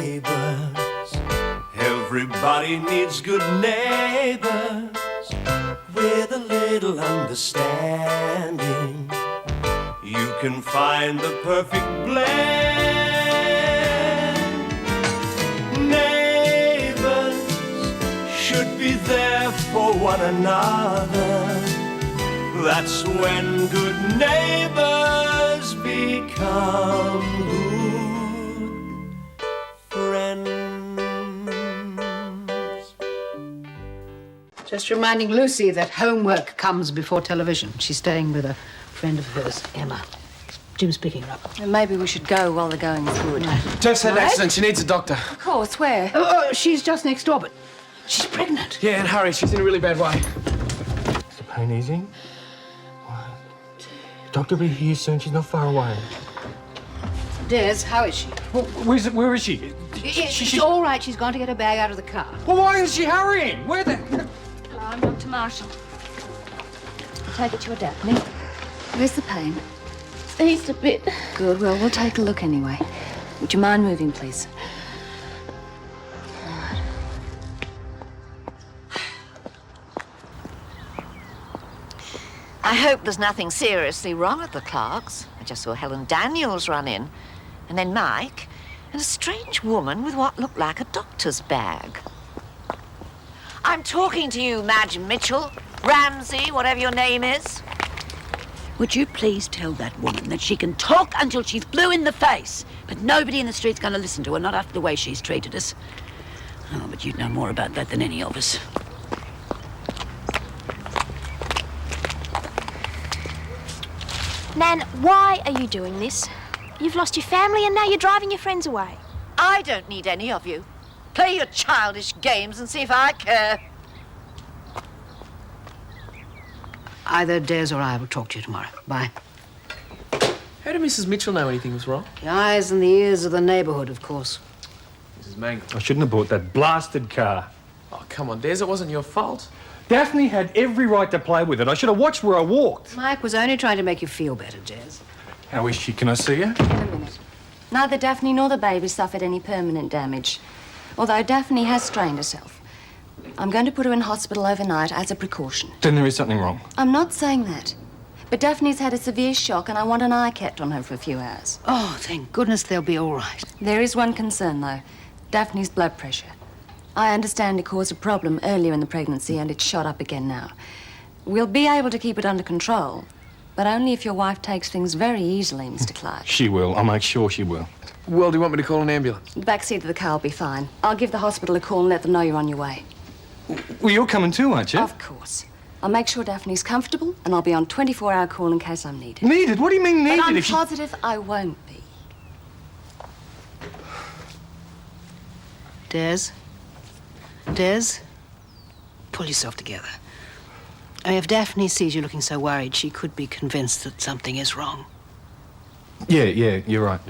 neighbours. Everybody needs good neighbours with a little understanding. You can find the perfect blend. Neighbours should be there for one another. That's when good neighbours become good friends. Just reminding Lucy that homework comes before television. She's staying with a friend of hers, Emma. Jim's picking her up. Maybe we should go while the going's good. Tess had an accident. She needs a doctor. Of course, where? Oh, she's just next door, but she's pregnant. Yeah, and hurry. She's in a really bad way. Is the pain easing? Doctor will be here soon. She's not far away. Des, how is she? Well, where is she? She's all right. She's gone to get her bag out of the car. Well, why is she hurrying? Where the... I'm Dr. Marshall. Take it to a Daphne. Where's the pain? Eased a bit. Good, well, we'll take a look anyway. Would you mind moving, please? I hope there's nothing seriously wrong at the Clarkes. I just saw Helen Daniels run in, and then Mike, and a strange woman with what looked like a doctor's bag. I'm talking to you, Madge Mitchell, Ramsay, whatever your name is. Would you please tell that woman that she can talk until she's blue in the face, but nobody in the street's going to listen to her, not after the way she's treated us. Oh, but you'd know more about that than any of us. Nan, why are you doing this? You've lost your family and now you're driving your friends away. I don't need any of you. Play your childish games and see if I care. Either Des or I will talk to you tomorrow. Bye. How did Mrs. Mitchell know anything was wrong? The eyes and the ears of the neighbourhood, of course. Mrs. Mangle. I shouldn't have bought that blasted car. Oh, come on, Des. It wasn't your fault. Daphne had every right to play with it. I should have watched where I walked. Mike was only trying to make you feel better, Des. How is she? Can I see her? In a minute. Neither Daphne nor the baby suffered any permanent damage, although Daphne has strained herself. I'm going to put her in hospital overnight as a precaution. Then there is something wrong. I'm not saying that, but Daphne's had a severe shock and I want an eye kept on her for a few hours. Oh, thank goodness they'll be all right. There is one concern, though. Daphne's blood pressure. I understand it caused a problem earlier in the pregnancy and it's shot up again now. We'll be able to keep it under control, but only if your wife takes things very easily, Mr. Clarke. She will. I'll make sure she will. Well, do you want me to call an ambulance? The back seat of the car will be fine. I'll give the hospital a call and let them know you're on your way. Well, you're coming too, aren't you? Of course. I'll make sure Daphne's comfortable and I'll be on 24-hour call in case I'm needed. Needed? What do you mean needed? But I'm if she... positive I won't be. Des? Pull yourself together. I mean, if Daphne sees you looking so worried, she could be convinced that something is wrong. Yeah, you're right.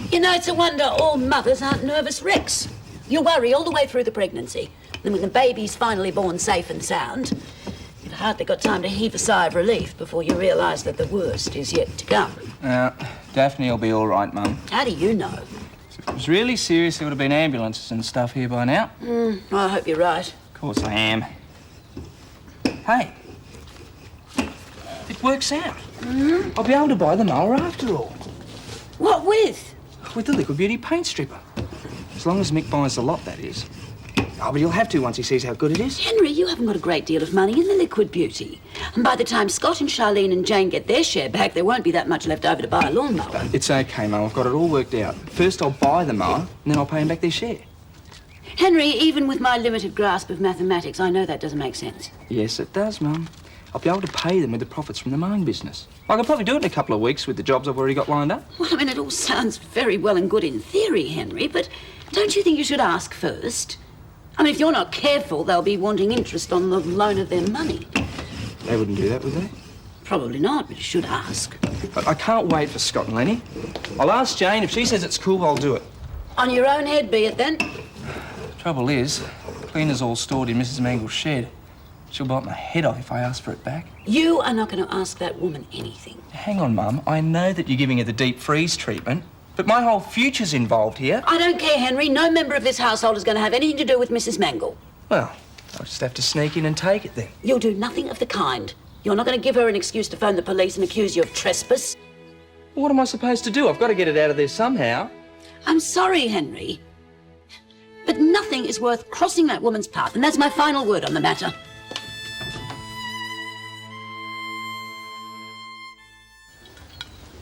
You know, it's a wonder all mothers aren't nervous wrecks. You worry all the way through the pregnancy. Then when the baby's finally born safe and sound, you've hardly got time to heave a sigh of relief before you realise that the worst is yet to come. Daphne will be all right, Mum. How do you know? If it was really serious, there would have been ambulances and stuff here by now. Well, I hope you're right. Of course I am. Hey. It works out. I'll be able to buy the mower after all. What with? With the Liquid Beauty paint stripper. As long as Mick buys the lot, that is. Oh, but he'll have to once he sees how good it is. Henry, you haven't got a great deal of money in the Liquid Beauty. And by the time Scott and Charlene and Jane get their share back, there won't be that much left over to buy a lawnmower. It's okay, Mum. I've got it all worked out. First I'll buy the mower, and then I'll pay him back their share. Henry, even with my limited grasp of mathematics, I know that doesn't make sense. Yes, it does, Mum. I'll be able to pay them with the profits from the mowing business. I could probably do it in a couple of weeks with the jobs I've already got lined up. Well, I mean, it all sounds very well and good in theory, Henry, but don't you think you should ask first? I mean, if you're not careful, they'll be wanting interest on the loan of their money. They wouldn't do that, would they? Probably not, but you should ask. But I can't wait for Scott and Lenny. I'll ask Jane. If she says it's cool, I'll do it. On your own head be it, then. Trouble is, cleaner's all stored in Mrs. Mangle's shed. She'll bite my head off if I ask for it back. You are not going to ask that woman anything. Hang on, Mum. I know that you're giving her the deep freeze treatment, but my whole future's involved here. I don't care, Henry. No member of this household is going to have anything to do with Mrs. Mangle. Well, I'll just have to sneak in and take it then. You'll do nothing of the kind. You're not going to give her an excuse to phone the police and accuse you of trespass. What am I supposed to do? I've got to get it out of there somehow. I'm sorry, Henry, but nothing is worth crossing that woman's path, and that's my final word on the matter.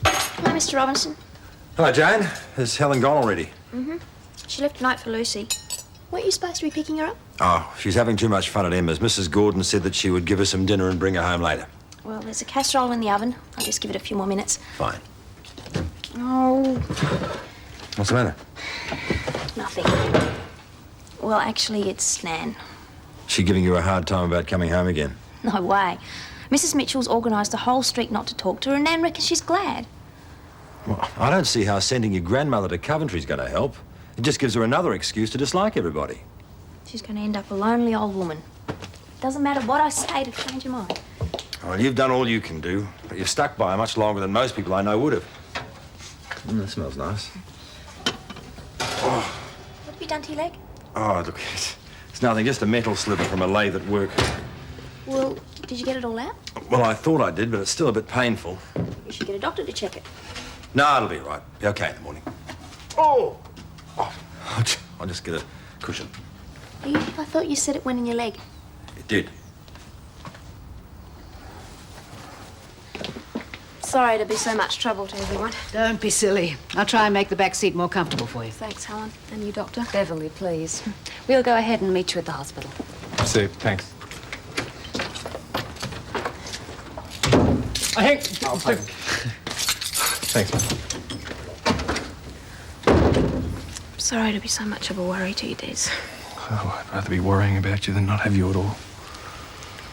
Hi, Mr. Robinson. Hello, Jane. Has Helen gone already? She left a note for Lucy. Weren't you supposed to be picking her up? Oh, she's having too much fun at Emma's. Mrs. Gordon said that she would give her some dinner and bring her home later. Well, there's a casserole in the oven. I'll just give it a few more minutes. Fine. Oh, What's the matter? nothing. Well, actually, it's Nan. She giving you a hard time about coming home again? No way. Mrs. Mitchell's organised the whole street not to talk to her, and Nan reckons she's glad. Well, I don't see how sending your grandmother to Coventry's going to help. It just gives her another excuse to dislike everybody. She's going to end up a lonely old woman. Doesn't matter what I say to change her mind. Well, you've done all you can do, but you've stuck by her much longer than most people I know would have. That smells nice. What have you done to your leg? Oh, look, it's nothing, just a metal sliver from a lathe at work. Well, did you get it all out? Well, I thought I did, but it's still a bit painful. You should get a doctor to check it. No, it'll be all right. Be okay in the morning. Oh, I'll just get a cushion. I thought you said it went in your leg. It did. Sorry to be so much trouble to everyone. Don't be silly. I'll try and make the back seat more comfortable for you. Thanks, Helen. And you, Doctor? Beverly, please. We'll go ahead and meet you at the hospital. See, thanks. Hank! Thanks, man. Sorry to be so much of a worry to you, Des. Oh, I'd rather be worrying about you than not have you at all.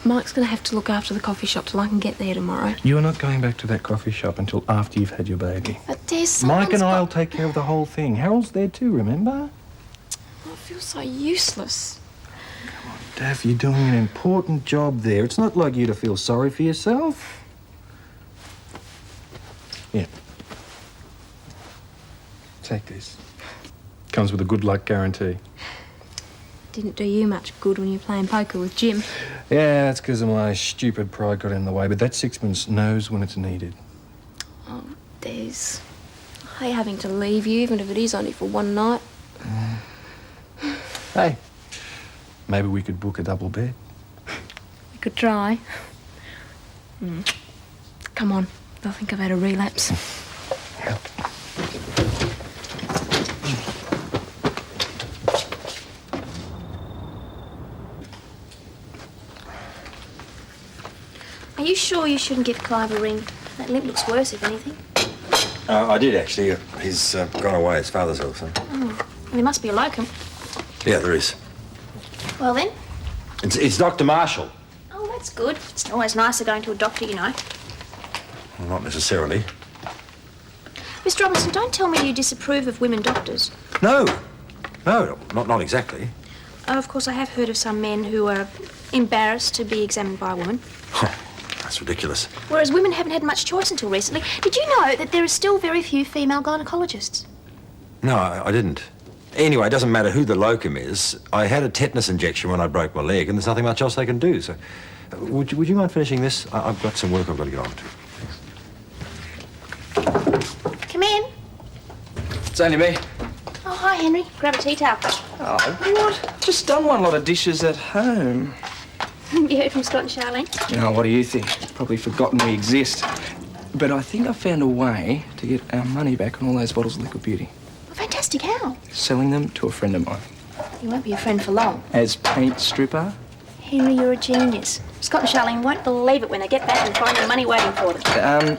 Mike's going to have to look after the coffee shop till I can get there tomorrow. You're not going back to that coffee shop until after you've had your baby. But Des, Mike and I'll take care of the whole thing. Harold's there too, remember? I feel so useless. Daff, you're doing an important job there. It's not like you to feel sorry for yourself. Yeah. Take this. Comes with a good luck guarantee. Didn't do you much good when you were playing poker with Jim. Yeah, that's because of my stupid pride got in the way, but that sixpence knows when it's needed. Oh, Des. I hate having to leave you, even if it is only for one night. Hey, maybe we could book a double bed. We could try. Come on. I think I've had a relapse. Are you sure you shouldn't give Clive a ring? That limp looks worse, if anything. I did, actually. He's gone away. His father's ill, so... Well, there must be a locum. Yeah, there is. Well, then. It's Dr. Marshall. Oh, that's good. It's always nicer going to a doctor, you know. Well, not necessarily. Mr. Robinson, don't tell me you disapprove of women doctors. No, not exactly. Oh, of course, I have heard of some men who are embarrassed to be examined by a woman. That's ridiculous. Whereas women haven't had much choice until recently. Did you know that there are still very few female gynecologists? No, I didn't. Anyway, it doesn't matter who the locum is. I had a tetanus injection when I broke my leg, and there's nothing much else they can do. So, would you mind finishing this? I've got some work I've got to get on to. Come in. It's only me. Oh, hi, Henry. Grab a tea towel. Oh, what? Just done one lot of dishes at home. You heard from Scott and Charlene? Now, what do you think? Probably forgotten we exist. But I think I found a way to get our money back on all those bottles of Liquid Beauty. Well, fantastic. How? Selling them to a friend of mine. You won't be a friend for long. As paint stripper. Henry, you're a genius. Scott and Charlene won't believe it when they get back and find the money waiting for them.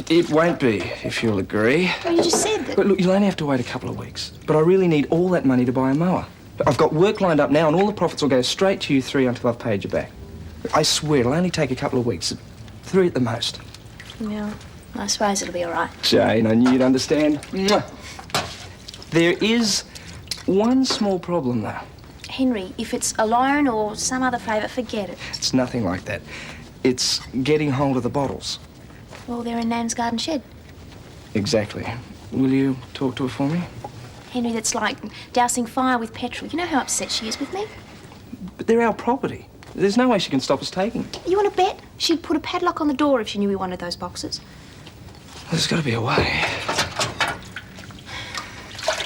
It won't be, if you'll agree. Well, you just said that. But look, you'll only have to wait a couple of weeks. But I really need all that money to buy a mower. I've got work lined up now, and all the profits will go straight to you three until I've paid you back. I swear, it'll only take a couple of weeks. 3 at the most. Well, I suppose it'll be all right. Jane, I knew you'd understand. Mwah. There is one small problem, though. Henry, if it's a loan or some other favour, forget it. It's nothing like that. It's getting hold of the bottles. Well, they're in Nan's garden shed. Exactly. Will you talk to her for me? Henry, that's like dousing fire with petrol. You know how upset she is with me? But they're our property. There's no way she can stop us taking them. You want to bet she'd put a padlock on the door if she knew we wanted those boxes? There's got to be a way.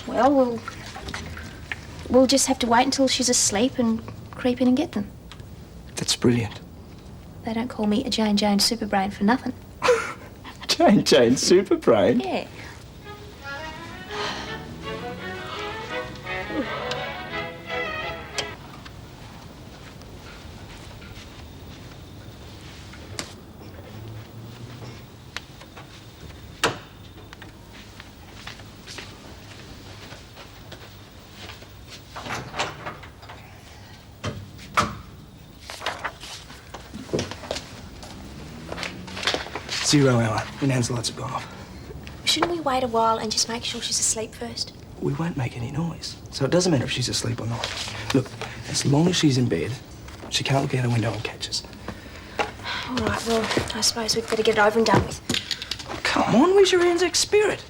Well, we'll just have to wait until she's asleep and creep in and get them. That's brilliant. They don't call me a Jane Superbrain for nothing. Jane Superbrain? Yeah. Zero hour. When Nan's lights have gone off. Shouldn't we wait a while and just make sure she's asleep first? We won't make any noise. So it doesn't matter if she's asleep or not. Look, as long as she's in bed, she can't look out a window and catch us. All right, well, I suppose we'd better get it over and done with. Come on, where's your Anzac spirit?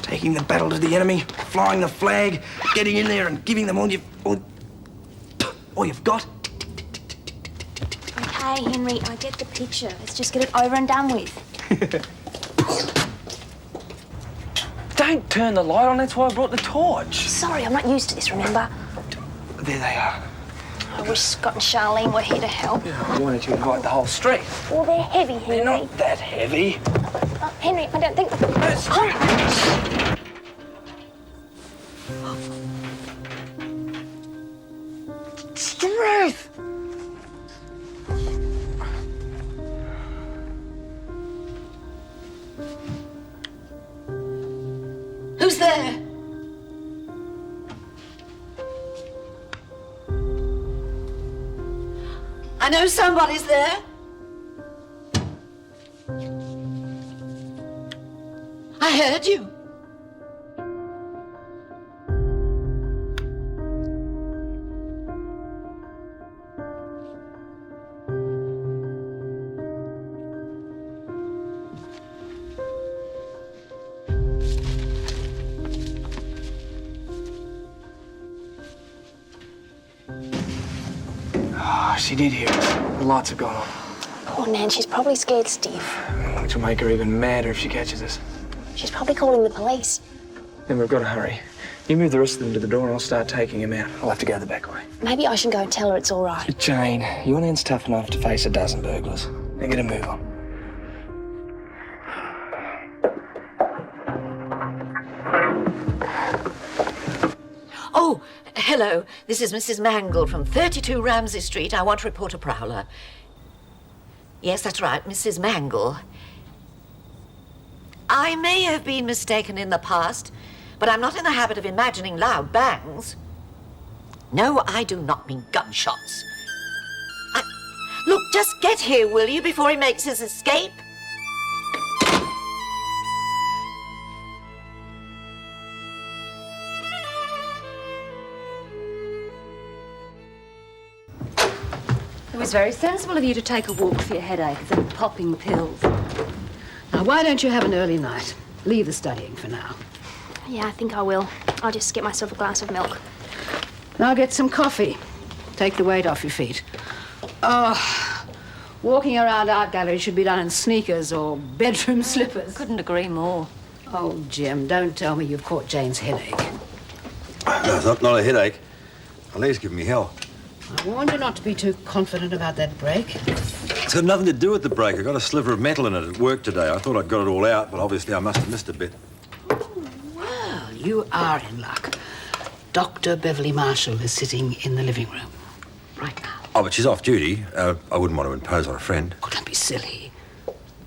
Taking the battle to the enemy, flying the flag, getting in there and giving them all you've got. Okay, Henry, I get the picture. Let's just get it over and done with. Don't turn the light on, that's why I brought the torch. Sorry, I'm not used to this, remember? There they are. I wish Scott and Charlene were here to help. Why don't you invite the whole street? Well, they're heavy, Henry. They're not that heavy. Henry, I don't think... Strength! Who's there? I know somebody's there. I heard you. She did hear us. The lights have gone on. Poor Nan, she's probably scared stiff. Which will make her even madder if she catches us. She's probably calling the police. Then we've got to hurry. You move the rest of them to the door and I'll start taking them out. I'll have to go the back way. Maybe I should go and tell her it's all right. Jane, your Nan's tough enough to face a dozen burglars. Now get a move on. Oh, hello. This is Mrs. Mangle from 32 Ramsay Street. I want to report a prowler. Yes, that's right, Mrs. Mangle. I may have been mistaken in the past, but I'm not in the habit of imagining loud bangs. No, I do not mean gunshots. Look, just get here, will you, before he makes his escape? It was very sensible of you to take a walk for your headache instead of popping pills. Now, why don't you have an early night? Leave the studying for now. Yeah, I think I will. I'll just get myself a glass of milk. Now get some coffee. Take the weight off your feet. Oh, walking around art galleries should be done in sneakers or bedroom slippers. Couldn't agree more. Oh, Jim, don't tell me you've caught Jane's headache. No, it's not a headache. My leg's giving me hell. I warned you not to be too confident about that break. It's got nothing to do with the break. I got a sliver of metal in it at work today. I thought I'd got it all out, but obviously I must have missed a bit. Well, you are in luck. Dr. Beverly Marshall is sitting in the living room right now. Oh, but she's off duty. I wouldn't want to impose on a friend. Oh, don't be silly.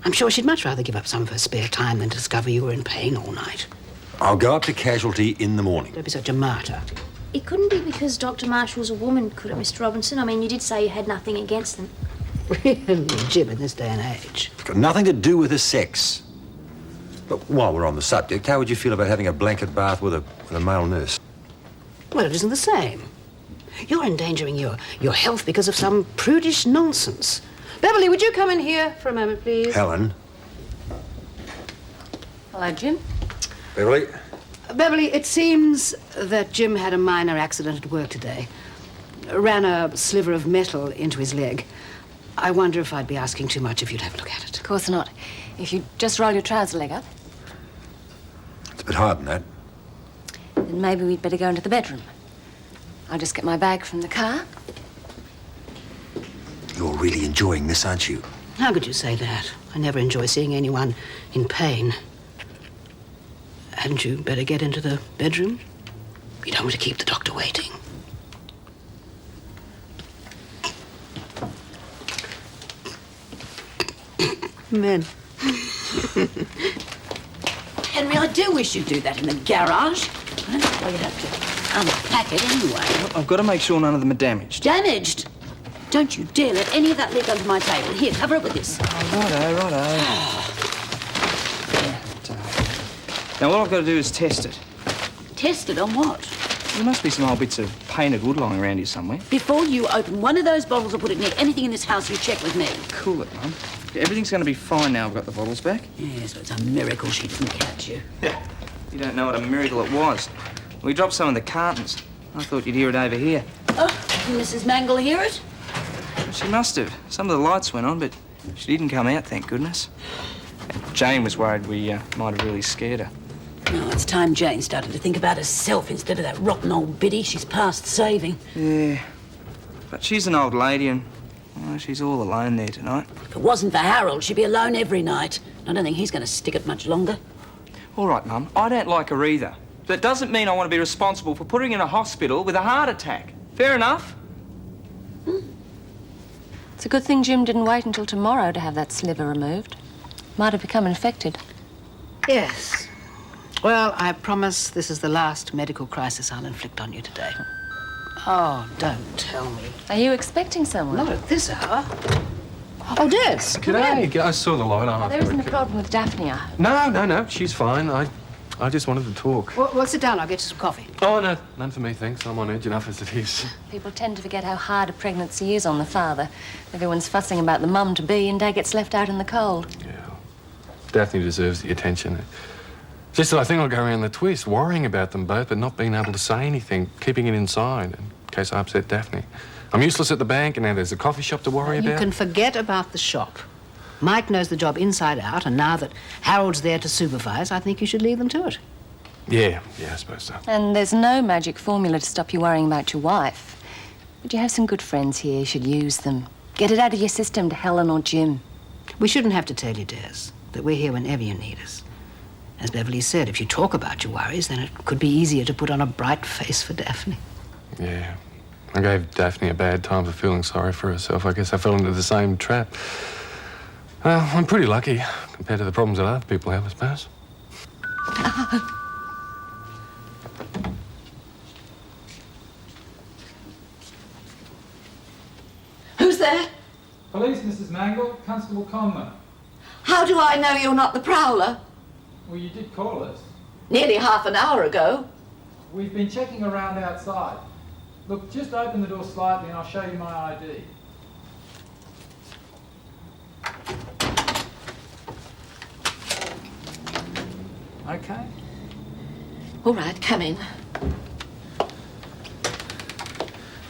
I'm sure she'd much rather give up some of her spare time than discover you were in pain all night. I'll go up to casualty in the morning. Don't be such a martyr. It couldn't be because Dr. Marshall's a woman, could it, Mr. Robinson? I mean, you did say you had nothing against them. Really, Jim, in this day and age. It's got nothing to do with the sex. But while we're on the subject, how would you feel about having a blanket bath with a male nurse? Well, it isn't the same. You're endangering your health because of some prudish nonsense. Beverly, would you come in here for a moment, please? Helen. Hello, Jim. Beverly. Beverly, it seems that Jim had a minor accident at work today. Ran a sliver of metal into his leg. I wonder if I'd be asking too much if you'd have a look at it. Of course not. If you just roll your trouser leg up, It's a bit hard than that. then maybe we'd better go into the bedroom. I'll just get my bag from the car. You're really enjoying this, aren't you? How could you say that? I never enjoy seeing anyone in pain. Hadn't you better get into the bedroom? You don't want to keep the doctor waiting. Men. Henry, I do wish you'd do that in the garage. I don't know why you'd have to unpack it anyway. I've got to make sure none of them are damaged. Damaged? Don't you dare let any of that leak onto my table. Here, cover it with this. Oh, righto. Now, all I've got to do is test it. Test it on what? There must be some old bits of painted wood lying around here somewhere. Before you open one of those bottles or put it near anything in this house, you check with me. Cool it, Mum. Everything's going to be fine now I've got the bottles back. Yes, but it's a miracle she didn't catch you. Yeah. You don't know what a miracle it was. We dropped some of the cartons. I thought you'd hear it over here. Oh, did Mrs. Mangle hear it? She must have. Some of the lights went on, but she didn't come out, thank goodness. Jane was worried we might have really scared her. No, it's time Jane started to think about herself instead of that rotten old biddy she's past saving. Yeah. But she's an old lady and, well, she's all alone there tonight. If it wasn't for Harold, she'd be alone every night. I don't think he's going to stick it much longer. All right, Mum. I don't like her either. But it doesn't mean I want to be responsible for putting her in a hospital with a heart attack. Fair enough? It's a good thing Jim didn't wait until tomorrow to have that sliver removed. Might have become infected. Yes. Well, I promise this is the last medical crisis I'll inflict on you today. Oh, don't tell me. Are you expecting someone? Not at this hour. Oh, Des, come in. G'day. I saw the light on. There isn't a problem with Daphne. No. She's fine. I just wanted to talk. Well, sit down. I'll get you some coffee. Oh, no. None for me, thanks. I'm on edge enough as it is. People tend to forget how hard a pregnancy is on the father. Everyone's fussing about the mum-to-be and Dad gets left out in the cold. Yeah. Daphne deserves the attention. Just that I think I'll go around the twist, worrying about them both, but not being able to say anything, keeping it inside in case I upset Daphne. I'm useless at the bank, and now there's a coffee shop to worry about. You can forget about the shop. Mike knows the job inside out, and now that Harold's there to supervise, I think you should leave them to it. Yeah, I suppose so. And there's no magic formula to stop you worrying about your wife. But you have some good friends here. You should use them. Get it out of your system to Helen or Jim. We shouldn't have to tell you, Des, that we're here whenever you need us. As Beverly said, if you talk about your worries, then it could be easier to put on a bright face for Daphne. Yeah. I gave Daphne a bad time for feeling sorry for herself. I guess I fell into the same trap. Well, I'm pretty lucky compared to the problems that other people have, I suppose. Who's there? Police, Mrs. Mangle. Constable Conlon. How do I know you're not the prowler? Well, you did call us. Nearly half an hour ago. We've been checking around outside. Look, just open the door slightly and I'll show you my ID. Okay. All right, come in.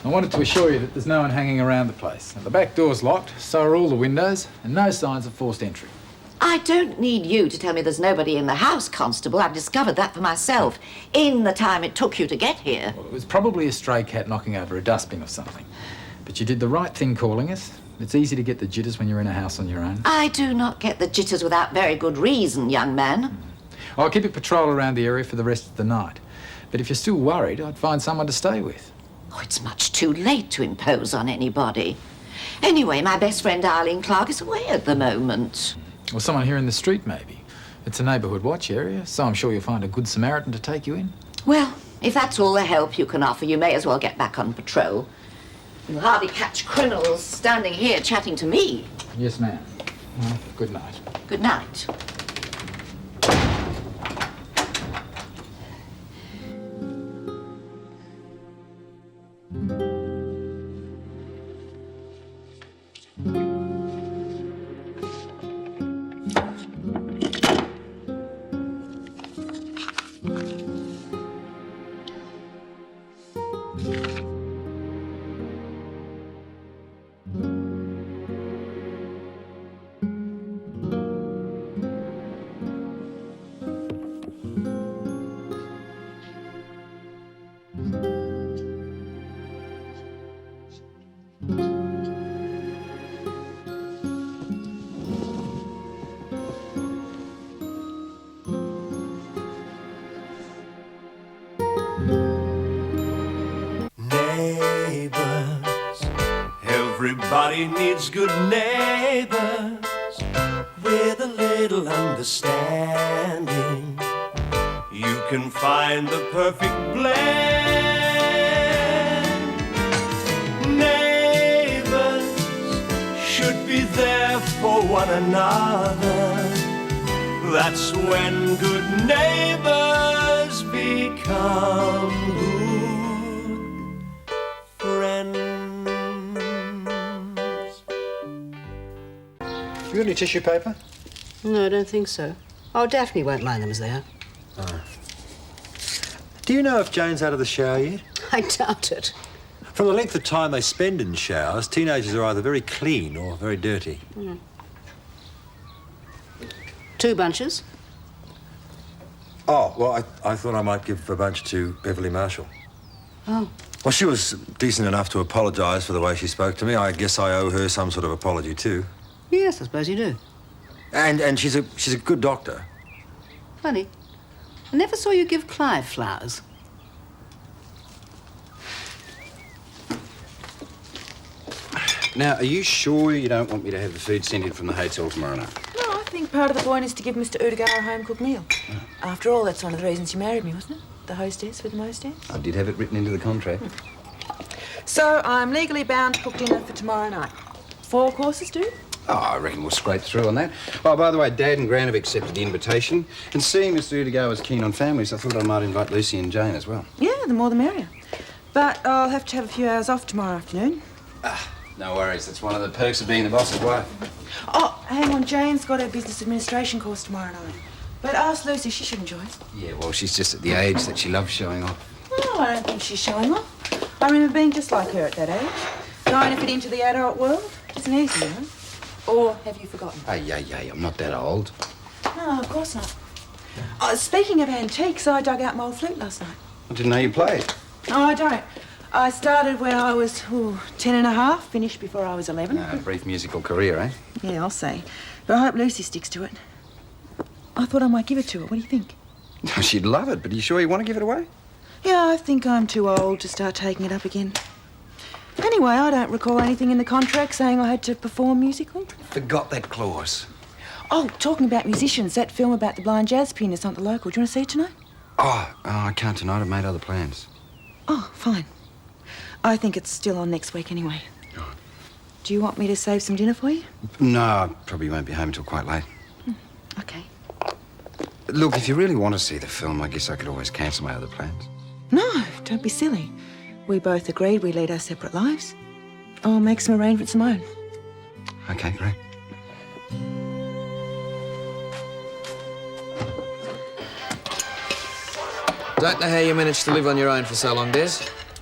I wanted to assure you that there's no one hanging around the place. The back door's locked, so are all the windows, and no signs of forced entry. I don't need you to tell me there's nobody in the house, Constable. I've discovered that for myself in the time it took you to get here. Well, it was probably a stray cat knocking over a dustbin or something. But you did the right thing calling us. It's easy to get the jitters when you're in a house on your own. I do not get the jitters without very good reason, young man. I'll keep a patrol around the area for the rest of the night. But if you're still worried, I'd find someone to stay with. Oh, it's much too late to impose on anybody. Anyway, my best friend Clarke is away at the moment. Or someone here in the street, maybe. It's a neighbourhood watch area, so I'm sure you'll find a good Samaritan to take you in. Well, if that's all the help you can offer, you may as well get back on patrol. You'll hardly catch criminals standing here chatting to me. Yes, ma'am. Well, good night. Good night. Neighbours, everybody needs good neighbours with a little understanding. You can find the perfect blend. Neighbours should be there for one another. That's when good neighbours become good friends. You got any tissue paper? No, I don't think so. Oh, Daphne won't mind them as they are. Oh. Do you know if Jane's out of the shower yet? I doubt it. From the length of time they spend in showers, teenagers are either very clean or very dirty. 2 bunches. Oh, well, I thought I might give a bunch to Beverly Marshall. Oh. Well, she was decent enough to apologise for the way she spoke to me. I guess I owe her some sort of apology too. Yes, I suppose you do. And she's a good doctor. Funny. I never saw you give Clive flowers. Now, are you sure you don't want me to have the food sent in from the hotel tomorrow night? No, I think part of the point is to give Mr. Udegar a home-cooked meal. After all, that's one of the reasons you married me, wasn't it? The hostess with the mostess. I did have it written into the contract. So I'm legally bound to cook dinner for tomorrow night. 4 courses, do? Oh, I reckon we'll scrape through on that. Oh, by the way, Dad and Gran have accepted the invitation. And seeing Mr. Udegar was keen on families, I thought I might invite Lucy and Jane as well. Yeah, the more the merrier. But I'll have to have a few hours off tomorrow afternoon. No worries. That's one of the perks of being the boss's wife. Oh, hang on. Jane's got her business administration course tomorrow night. But ask Lucy, she should enjoy it. Yeah, well, she's just at the age that she loves showing off. Oh, I don't think she's showing off. I remember being just like her at that age. Trying to fit into the adult world isn't easy, you know. Or have you forgotten? Hey, I'm not that old. No, of course not. Speaking of antiques, I dug out my old flute last night. I didn't know you played. No, I don't. I started when I was 10 and a half, finished before I was 11. A brief musical career, eh? Yeah, I'll say. But I hope Lucy sticks to it. I thought I might give it to her. What do you think? She'd love it, but are you sure you want to give it away? Yeah, I think I'm too old to start taking it up again. Anyway, I don't recall anything in the contract saying I had to perform musically. Forgot that clause. Oh, talking about musicians, that film about the blind jazz pianist on the local. Do you want to see it tonight? Oh, I can't tonight. I've made other plans. Oh, fine. I think it's still on next week anyway. Do you want me to save some dinner for you? No, I probably won't be home till quite late. Okay. Look, if you really want to see the film, I guess I could always cancel my other plans. No, don't be silly. We both agreed we lead our separate lives. I'll make some arrangements of my own. Okay, great. Don't know how you managed to live on your own for so long, Des.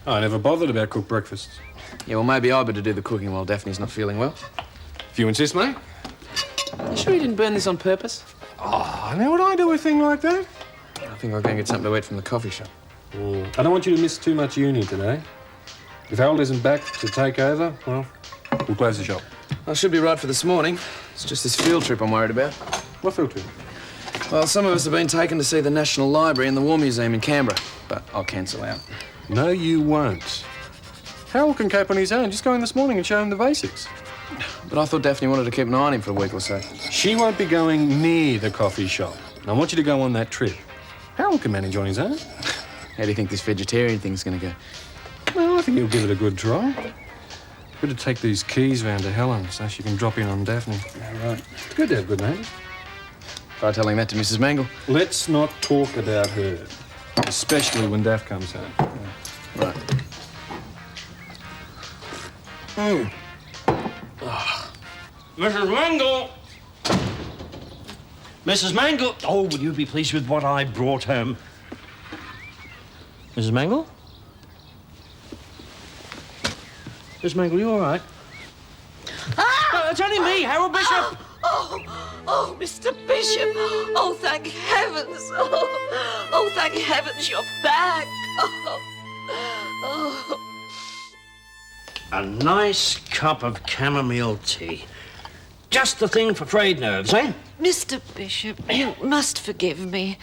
I never bothered about cooked breakfasts. Yeah, well, maybe I better do the cooking while Daphne's not feeling well. If you insist, mate. You sure you didn't burn this on purpose? Oh, now would I do a thing like that? I think I'll go and get something to eat from the coffee shop. I don't want you to miss too much uni today. If Harold isn't back to take over, well, we'll close the shop. I should be right for this morning. It's just this field trip I'm worried about. What field trip? Well, some of us have been taken to see the National Library and the War Museum in Canberra, but I'll cancel out. No, you won't. Harold can cope on his own. Just go in this morning and show him the basics. But I thought Daphne wanted to keep an eye on him for a week or so. She won't be going near the coffee shop. And I want you to go on that trip. Harold can manage on his own. How do you think this vegetarian thing's going to go? Well, I think he'll give it a good try. Good to take these keys round to Helen so she can drop in on Daphne. Yeah, right. It's good to have good neighbours. Try telling that to Mrs. Mangle. Let's not talk about her, especially when Daph comes home. Yeah. Right. Mrs. Mangle! Mrs. Mangle! Oh, will you be pleased with what I brought home? Mrs. Mangle? Mrs. Mangle, you all right? Ah! It's only me, Harold Bishop. Oh, Mr. Bishop. Oh, thank heavens. Oh, thank heavens you're back. Oh. A nice cup of chamomile tea. Just the thing for frayed nerves, eh? Mr. Bishop, you must forgive me.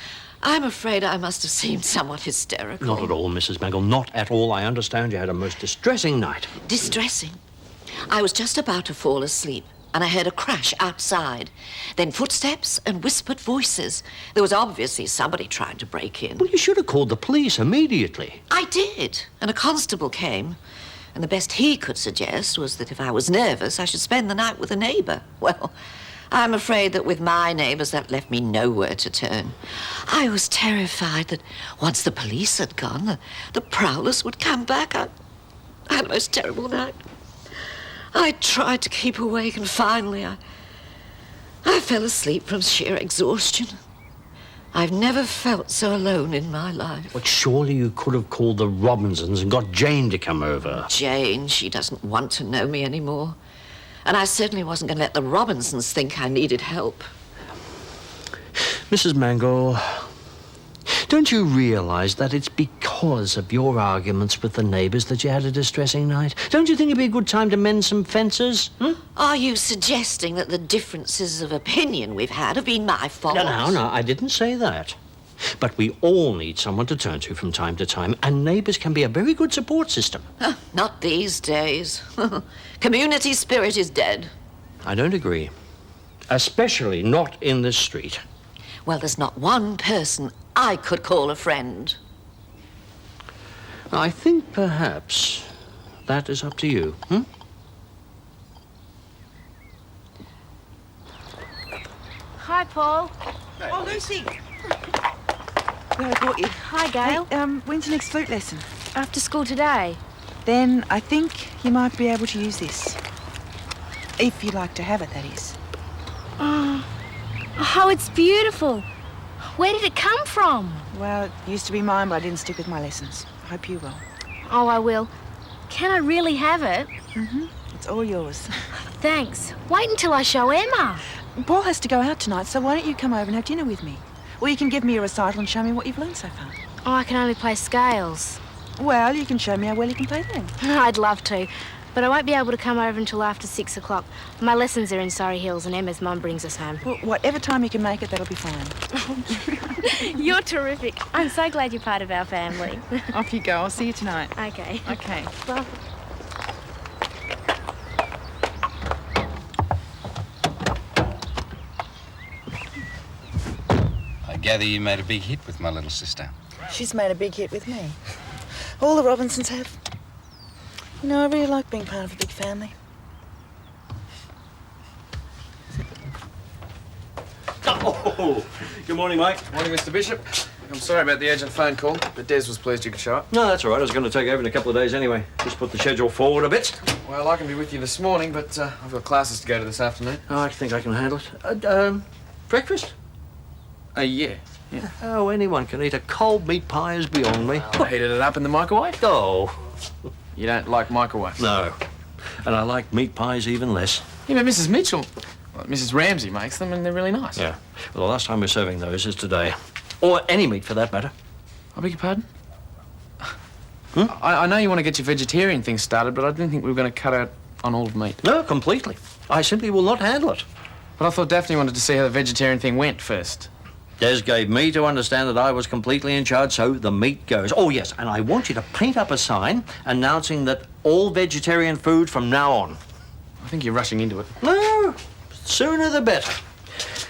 I'm afraid I must have seemed somewhat hysterical. Not at all, Mrs. Mangle, not at all. I understand you had a most distressing night. Distressing? I was just about to fall asleep, and I heard a crash outside. Then footsteps and whispered voices. There was obviously somebody trying to break in. Well, you should have called the police immediately. I did, and a constable came. And the best he could suggest was that if I was nervous, I should spend the night with a neighbour. Well, I'm afraid that with my neighbours, that left me nowhere to turn. I was terrified that once the police had gone, the prowlers would come back. I had a most terrible night. I tried to keep awake, and finally I fell asleep from sheer exhaustion. I've never felt so alone in my life. But surely you could have called the Robinsons and got Jane to come over. Jane, she doesn't want to know me anymore. And I certainly wasn't going to let the Robinsons think I needed help. Mrs. Mangle, don't you realise that it's because of your arguments with the neighbours that you had a distressing night? Don't you think it'd be a good time to mend some fences? Are you suggesting that the differences of opinion we've had have been my fault? No, I didn't say that. But we all need someone to turn to from time to time, and neighbours can be a very good support system. Not these days. Community spirit is dead. I don't agree. Especially not in this street. Well, there's not one person I could call a friend. I think perhaps that is up to you, Hi, Paul. Oh, Lucy. Glad I brought you. Hi, Gail. Hey, when's your next flute lesson? After school today. Then I think you might be able to use this. If you like to have it, that is. Oh, it's beautiful. Where did it come from? Well, it used to be mine, but I didn't stick with my lessons. I hope you will. Oh, I will. Can I really have it? Mm-hmm. It's all yours. Thanks. Wait until I show Emma. Paul has to go out tonight, so why don't you come over and have dinner with me? Or you can give me a recital and show me what you've learned so far. Oh, I can only play scales. Well, you can show me how well you can play then. I'd love to, but I won't be able to come over until after 6 o'clock. My lessons are in Surrey Hills and Emma's mum brings us home. Well, whatever time you can make it, that'll be fine. You're terrific. I'm so glad you're part of our family. Off you go. I'll see you tonight. Okay. Okay. Bye. I gather you made a big hit with my little sister. She's made a big hit with me. All the Robinsons have. You know, I really like being part of a big family. Oh, good morning, Mike. Morning, Mr. Bishop. I'm sorry about the urgent phone call, but Des was pleased you could show up. No, that's all right. I was going to take over in a couple of days anyway. Just put the schedule forward a bit. Well, I can be with you this morning, but I've got classes to go to this afternoon. Oh, I think I can handle it. Breakfast? Yeah. Oh, anyone can eat. A cold meat pie is beyond me. I heated it up in the microwave. Oh. You don't like microwaves? No. And I like meat pies even less. Yeah, but Mrs. Mitchell, well, Mrs. Ramsay makes them, and they're really nice. Yeah. Well, the last time we're serving those is today. Or any meat, for that matter. I beg your pardon? I know you want to get your vegetarian thing started, but I didn't think we were going to cut out on all of meat. No, completely. I simply will not handle it. But I thought Daphne wanted to see how the vegetarian thing went first. Des gave me to understand that I was completely in charge, so the meat goes. Oh, yes, and I want you to paint up a sign announcing that all vegetarian food from now on. I think you're rushing into it. No, sooner the better.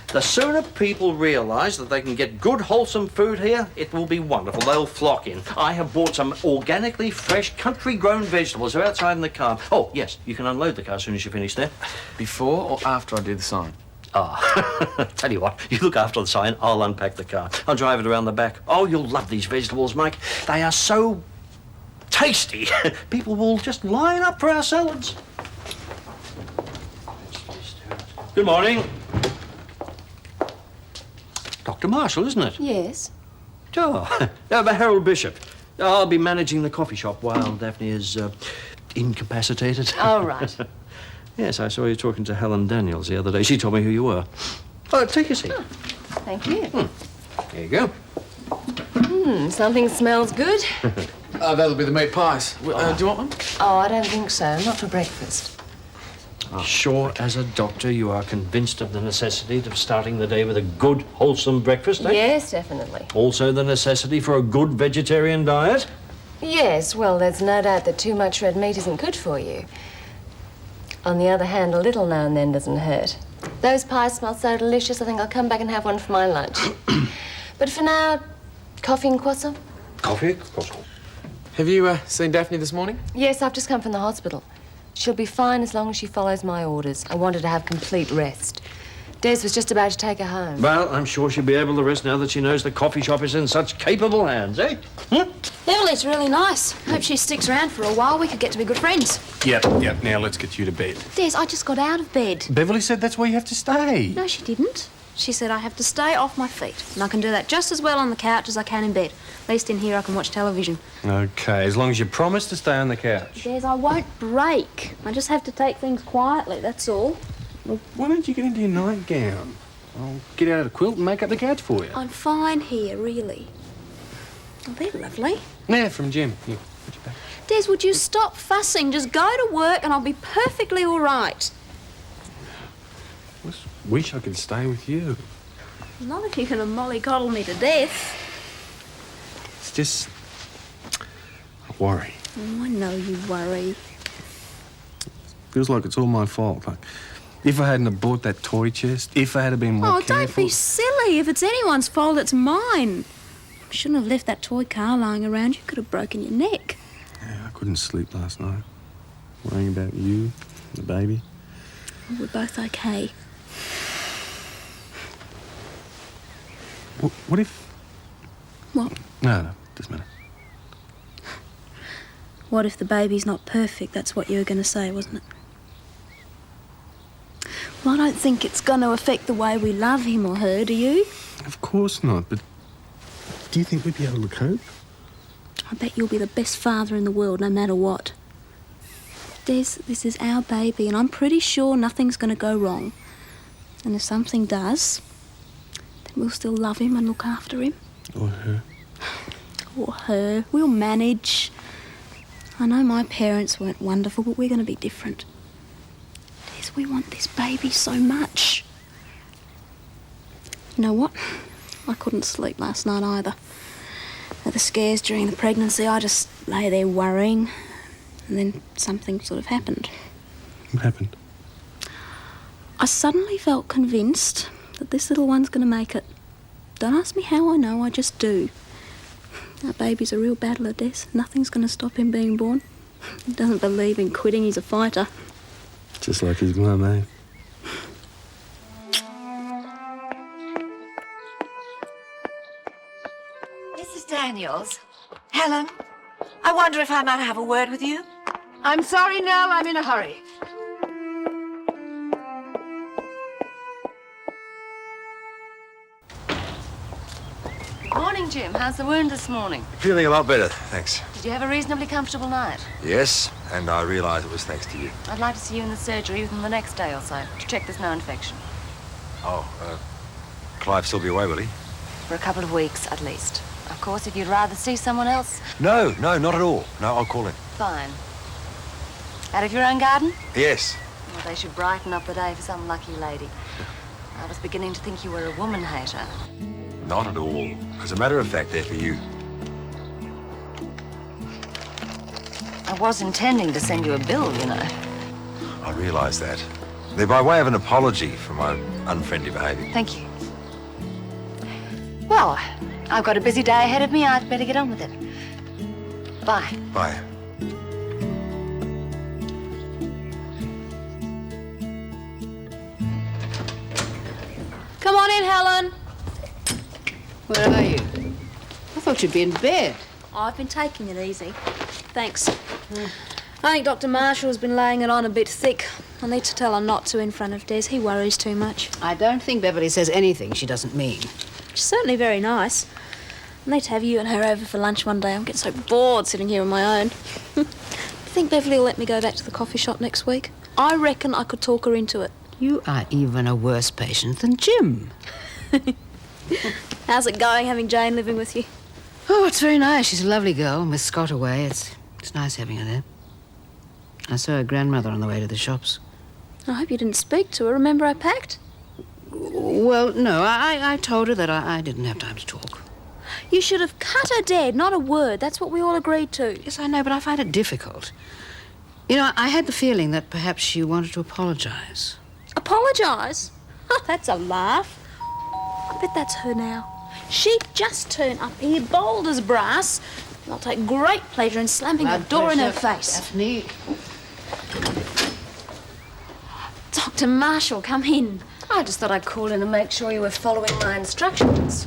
The sooner people realise that they can get good, wholesome food here, it will be wonderful. They'll flock in. I have bought some organically fresh, country-grown vegetables. They're outside in the car. Oh, yes, you can unload the car as soon as you finish there. Before or after I do the sign? Tell you what, you look after the sign, I'll unpack the car. I'll drive it around the back. Oh, you'll love these vegetables, Mike. They are so tasty. People will just line up for our salads. Good morning. Dr. Marshall, isn't it? Yes. Oh, Harold Bishop. I'll be managing the coffee shop while Daphne is incapacitated. Oh, right. Yes, I saw you talking to Helen Daniels the other day. She told me who you were. Oh, take a seat. Oh, thank you. There you go. Something smells good. That'll be the meat pies. Do you want one? Oh, I don't think so. Not for breakfast. Sure, as a doctor, you are convinced of the necessity of starting the day with a good, wholesome breakfast, eh? Yes, definitely. Also the necessity for a good vegetarian diet? Yes, well, there's no doubt that too much red meat isn't good for you. On the other hand, a little now and then doesn't hurt. Those pies smell so delicious, I think I'll come back and have one for my lunch. But for now, coffee and croissant? Coffee? Croissant. Have you seen Daphne this morning? Yes, I've just come from the hospital. She'll be fine as long as she follows my orders. I want her to have complete rest. Des was just about to take her home. Well, I'm sure she'll be able to rest now that she knows the coffee shop is in such capable hands, eh? Beverly's really nice. Hope she sticks around for a while. We could get to be good friends. Yep. Now let's get you to bed. Des, I just got out of bed. Beverly said that's where you have to stay. No, she didn't. She said I have to stay off my feet. And I can do that just as well on the couch as I can in bed. At least in here I can watch television. Okay, as long as you promise to stay on the couch. Des, I won't break. I just have to take things quietly, that's all. Well, why don't you get into your nightgown? I'll get out a quilt and make up the couch for you. I'm fine here, really. Oh, they're lovely. Yeah, from Jim. Here, put your back. Des, would you stop fussing? Just go to work and I'll be perfectly all right. Wish I could stay with you. Not if you're going to mollycoddle me to death. It's just... I worry. Oh, I know you worry. Feels like it's all my fault. Like, if I hadn't have bought that toy chest, if I had been more careful... Don't be silly. If it's anyone's fault, it's mine. I shouldn't have left that toy car lying around. You could have broken your neck. Yeah, I couldn't sleep last night. Worrying about you, the baby. Well, we're both okay. What if... What? No, just a minute. What if the baby's not perfect? That's what you were going to say, wasn't it? Well, I don't think it's going to affect the way we love him or her, do you? Of course not, but do you think we'd be able to cope? I bet you'll be the best father in the world, no matter what. Des, this is our baby, and I'm pretty sure nothing's going to go wrong. And if something does, then we'll still love him and look after him. Or her. Or her. We'll manage. I know my parents weren't wonderful, but we're going to be different. Des, we want this baby so much. You know what? I couldn't sleep last night either. At the scares during the pregnancy, I just lay there worrying, and then something sort of happened. What happened? I suddenly felt convinced that this little one's going to make it. Don't ask me how I know, I just do. Our baby's a real battler, Des. Nothing's going to stop him being born. He doesn't believe in quitting, he's a fighter. Just like his mum, eh? Mrs. Daniels, Helen, I wonder if I might have a word with you. I'm sorry, Nell, I'm in a hurry. Morning, Jim. How's the wound this morning? Feeling a lot better, thanks. Did you have a reasonably comfortable night? Yes, and I realise it was thanks to you. I'd like to see you in the surgery within the next day or so to check there's no infection. Oh, Clive'll still be away, will he? For a couple of weeks, at least. Of course, if you'd rather see someone else... No, not at all. No, I'll call him. Fine. Out of your own garden? Yes. Well, they should brighten up the day for some lucky lady. I was beginning to think you were a woman hater. Not at all. As a matter of fact, they're for you. I was intending to send you a bill, you know. I realise that. They're by way of an apology for my unfriendly behaviour. Thank you. Well, I've got a busy day ahead of me. I'd better get on with it. Bye. Bye. Come on in, Helen. Where are you? I thought you'd be in bed. I've been taking it easy. Thanks. I think Dr. Marshall's been laying it on a bit thick. I need to tell her not to in front of Des. He worries too much. I don't think Beverly says anything she doesn't mean. She's certainly very nice. I need to have you and her over for lunch one day. I'm getting so bored sitting here on my own. Do you think Beverly will let me go back to the coffee shop next week? I reckon I could talk her into it. You are even a worse patient than Jim. How's it going having Jane living with you? Oh, it's very nice. She's a lovely girl, and with Scott away, it's nice having her there. I saw her grandmother on the way to the shops. I hope you didn't speak to her. Remember I packed? Well, no, I told her that I didn't have time to talk. You should have cut her dead, not a word. That's what we all agreed to. Yes, I know, but I find it difficult. You know, I had the feeling that perhaps she wanted to apologise. Apologise? Oh, that's a laugh. I bet that's her now. She'd just turn up here bold as brass. And I'll take great pleasure in slamming a door in her face. Daphne. Dr. Marshall, come in. I just thought I'd call in and make sure you were following my instructions.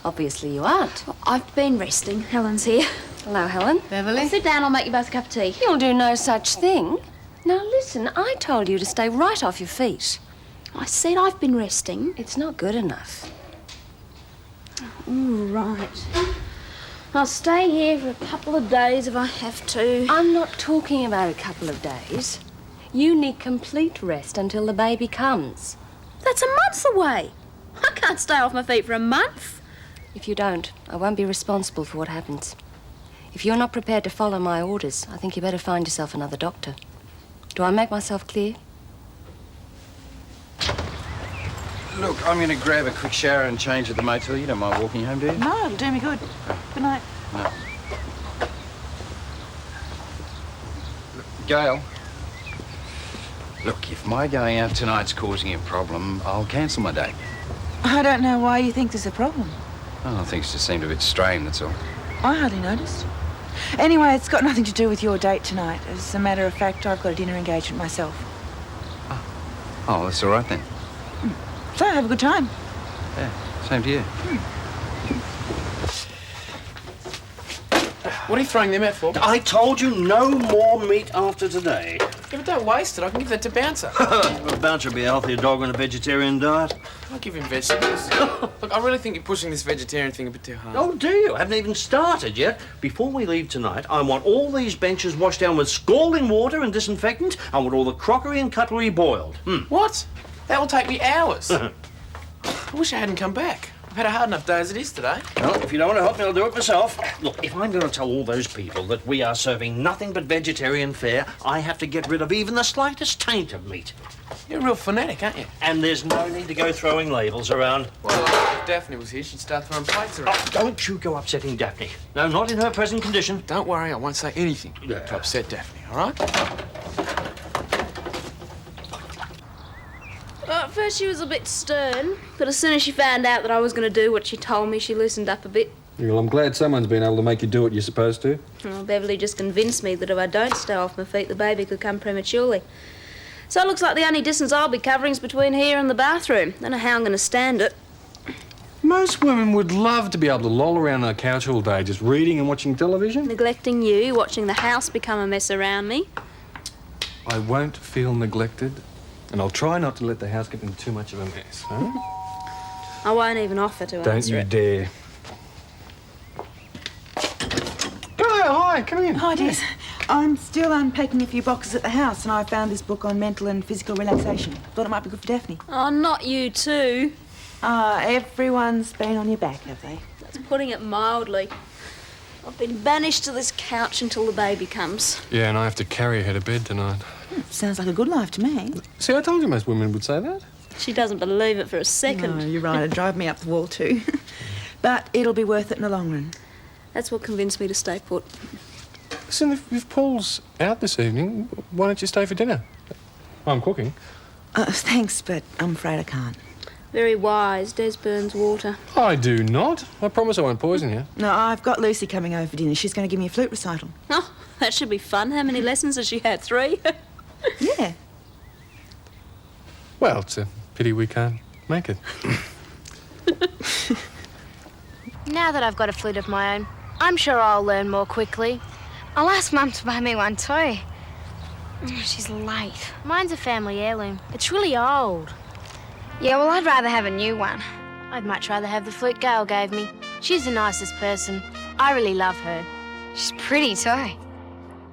Obviously you aren't. Well, I've been resting. Helen's here. Hello, Helen. Beverly? Sit down, I'll make you both a cup of tea. You'll do no such thing. Now listen, I told you to stay right off your feet. I said I've been resting. It's not good enough. All right. I'll stay here for a couple of days if I have to. I'm not talking about a couple of days. You need complete rest until the baby comes. That's a month away. I can't stay off my feet for a month. If you don't, I won't be responsible for what happens. If you're not prepared to follow my orders, I think you better find yourself another doctor. Do I make myself clear? Look, I'm going to grab a quick shower and change at the motel. You don't mind walking home, do you? No, it'll do me good. Good night. No. Look, Gail. Look, if my going out tonight's causing you a problem, I'll cancel my date. I don't know why you think there's a problem. Oh, things just seemed a bit strained, that's all. I hardly noticed. Anyway, it's got nothing to do with your date tonight. As a matter of fact, I've got a dinner engagement myself. Oh, that's all right then. So, have a good time. Yeah, same to you. What are you throwing them out for? I told you no more meat after today. Yeah, but don't waste it. I can give that to Bouncer. Well, Bouncer will be a healthier dog on a vegetarian diet. I'll give him vegetables. Look, I really think you're pushing this vegetarian thing a bit too hard. Oh, do you? I haven't even started yet. Before we leave tonight, I want all these benches washed down with scalding water and disinfectant. I want all the crockery and cutlery boiled. What? That will take me hours. I wish I hadn't come back. I've had a hard enough day as it is today. Well, if you don't want to help me, I'll do it myself. Look, if I'm going to tell all those people that we are serving nothing but vegetarian fare, I have to get rid of even the slightest taint of meat. You're a real fanatic, aren't you? And there's no need to go throwing labels around. Well, if Daphne was here, she'd start throwing plates around. Oh, don't you go upsetting Daphne. No, not in her present condition. Don't worry, I won't say anything to upset Daphne, all right? Well, at first she was a bit stern, but as soon as she found out that I was going to do what she told me, she loosened up a bit. Well, I'm glad someone's been able to make you do what you're supposed to. Well, Beverly just convinced me that if I don't stay off my feet, the baby could come prematurely. So it looks like the only distance I'll be covering is between here and the bathroom. Don't know how I'm going to stand it. Most women would love to be able to loll around on a couch all day just reading and watching television. Neglecting you, watching the house become a mess around me. I won't feel neglected, and I'll try not to let the house get into too much of a mess, huh? I won't even offer to Don't answer you it. dare. Oh, hi, come in. Hi, Des. I'm still unpacking a few boxes at the house, and I found this book on mental and physical relaxation. Thought it might be good for Daphne. Oh, not you too. Everyone's been on your back, have they? That's putting it mildly. I've been banished to this couch until the baby comes. Yeah, and I have to carry her to bed tonight. Sounds like a good life to me. See, I told you most women would say that. She doesn't believe it for a second. No, you're right. It'd drive me up the wall too. But it'll be worth it in the long run. That's what convinced me to stay put. Listen, if Paul's out this evening, why don't you stay for dinner? I'm cooking. Thanks, but I'm afraid I can't. Very wise. Des burns water. I do not. I promise I won't poison you. No, I've got Lucy coming over for dinner. She's going to give me a flute recital. Oh, that should be fun. How many lessons has she had? 3? Yeah. Well, it's a pity we can't make it. Now that I've got a flute of my own, I'm sure I'll learn more quickly. I'll ask Mum to buy me one too. She's late. Mine's a family heirloom. It's really old. Yeah, well, I'd rather have a new one. I'd much rather have the flute Gail gave me. She's the nicest person. I really love her. She's pretty too.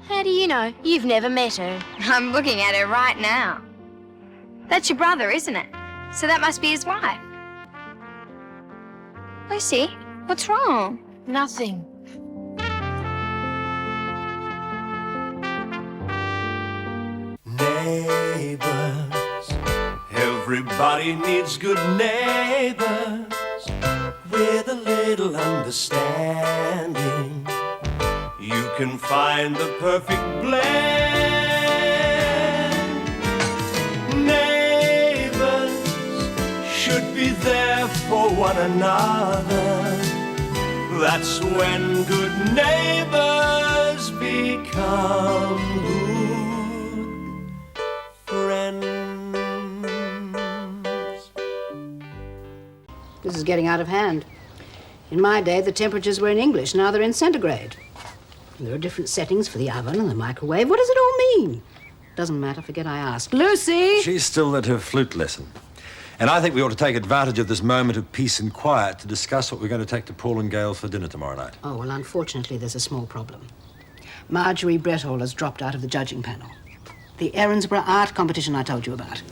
How do you know? You've never met her. I'm looking at her right now. That's your brother, isn't it? So that must be his wife. Lucy, what's wrong? Nothing. Neighbours, everybody needs good neighbours with a little understanding. You can find the perfect blend. Neighbours should be there for one another. That's when good neighbours become good friends. This is getting out of hand. In my day, the temperatures were in English. Now they're in centigrade. And there are different settings for the oven and the microwave. What does it all mean? Doesn't matter. Forget I asked. Lucy! She's still at her flute lesson. And I think we ought to take advantage of this moment of peace and quiet to discuss what we're going to take to Paul and Gail for dinner tomorrow night. Oh, well, unfortunately, there's a small problem. Marjorie Brethall has dropped out of the judging panel. The Erinsborough art competition I told you about.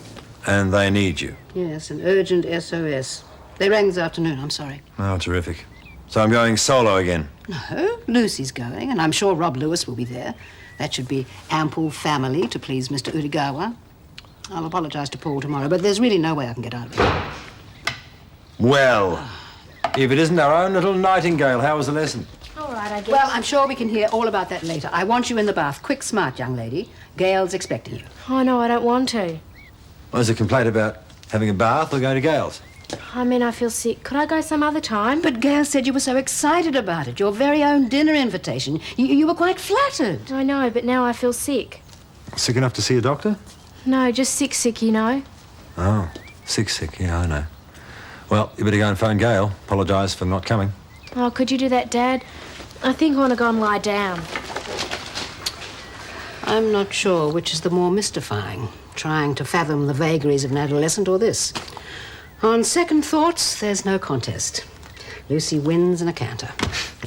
And they need you. Yes, an urgent SOS. They rang this afternoon, I'm sorry. Oh, terrific. So I'm going solo again. No, Lucy's going, and I'm sure Rob Lewis will be there. That should be ample family to please Mr. Udigawa. I'll apologise to Paul tomorrow, but there's really no way I can get out of it. Well, if it isn't our own little Nightingale, how was the lesson? All right, I guess. Well, I'm sure we can hear all about that later. I want you in the bath. Quick, smart, young lady. Gail's expecting you. Oh, no, I don't want to. Was a complaint about having a bath or going to Gail's? I mean, I feel sick. Could I go some other time? But Gail said you were so excited about it. Your very own dinner invitation. You were quite flattered. I know, but now I feel sick. Sick enough to see a doctor? No, just sick, you know. Oh, sick, yeah, I know. Well, you better go and phone Gail. Apologise for not coming. Oh, could you do that, Dad? I think I want to go and lie down. I'm not sure which is the more mystifying, trying to fathom the vagaries of an adolescent or this. On second thoughts, there's no contest. Lucy wins in a canter.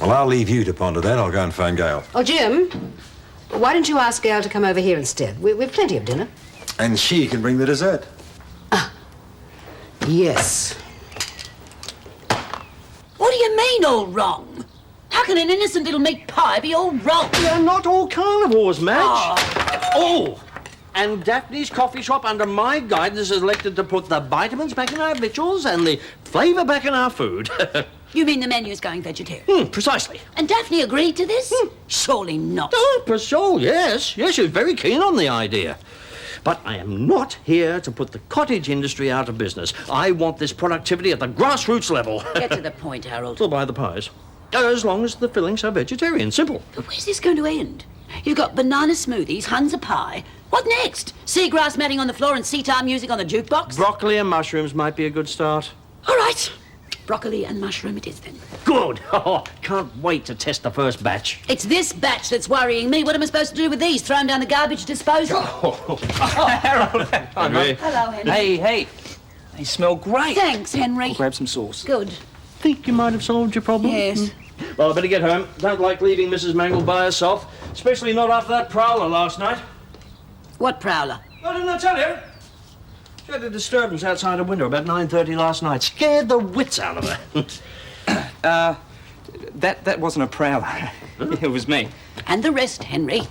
Well, I'll leave you to ponder that. I'll go and phone Gail. Oh, Jim, why don't you ask Gail to come over here instead? We've plenty of dinner. And she can bring the dessert. Yes. What do you mean, all wrong? How can an innocent little meat pie be all wrong? They're not all carnivores, Madge. Oh! And Daphne's coffee shop, under my guidance, has elected to put the vitamins back in our victuals and the flavour back in our food. You mean the menu's going vegetarian? Precisely. And Daphne agreed to this? Surely not. Oh, for sure, yes. Yes, she's very keen on the idea. But I am not here to put the cottage industry out of business. I want this productivity at the grassroots level. Get to the point, Harold. I'll buy the pies. As long as the fillings are vegetarian. Simple. But where's this going to end? You've got banana smoothies, Hunza pie. What next? Seagrass matting on the floor and sitar music on the jukebox? Broccoli and mushrooms might be a good start. All right. Broccoli and mushroom it is, then. Good. Oh, can't wait to test the first batch. It's this batch that's worrying me. What am I supposed to do with these? Throw them down the garbage disposal? Harold. Henry. Hello, Henry. Hey. They smell great. Thanks, Henry. I'll grab some sauce. Good. Think you might have solved your problem? Yes. Well, I better get home. Don't like leaving Mrs. Mangle by herself, especially not after that prowler last night. What prowler? Oh, didn't I tell you? She had a disturbance outside her window about 9:30 last night. Scared the wits out of her. That wasn't a prowler. It was me. And the rest, Henry.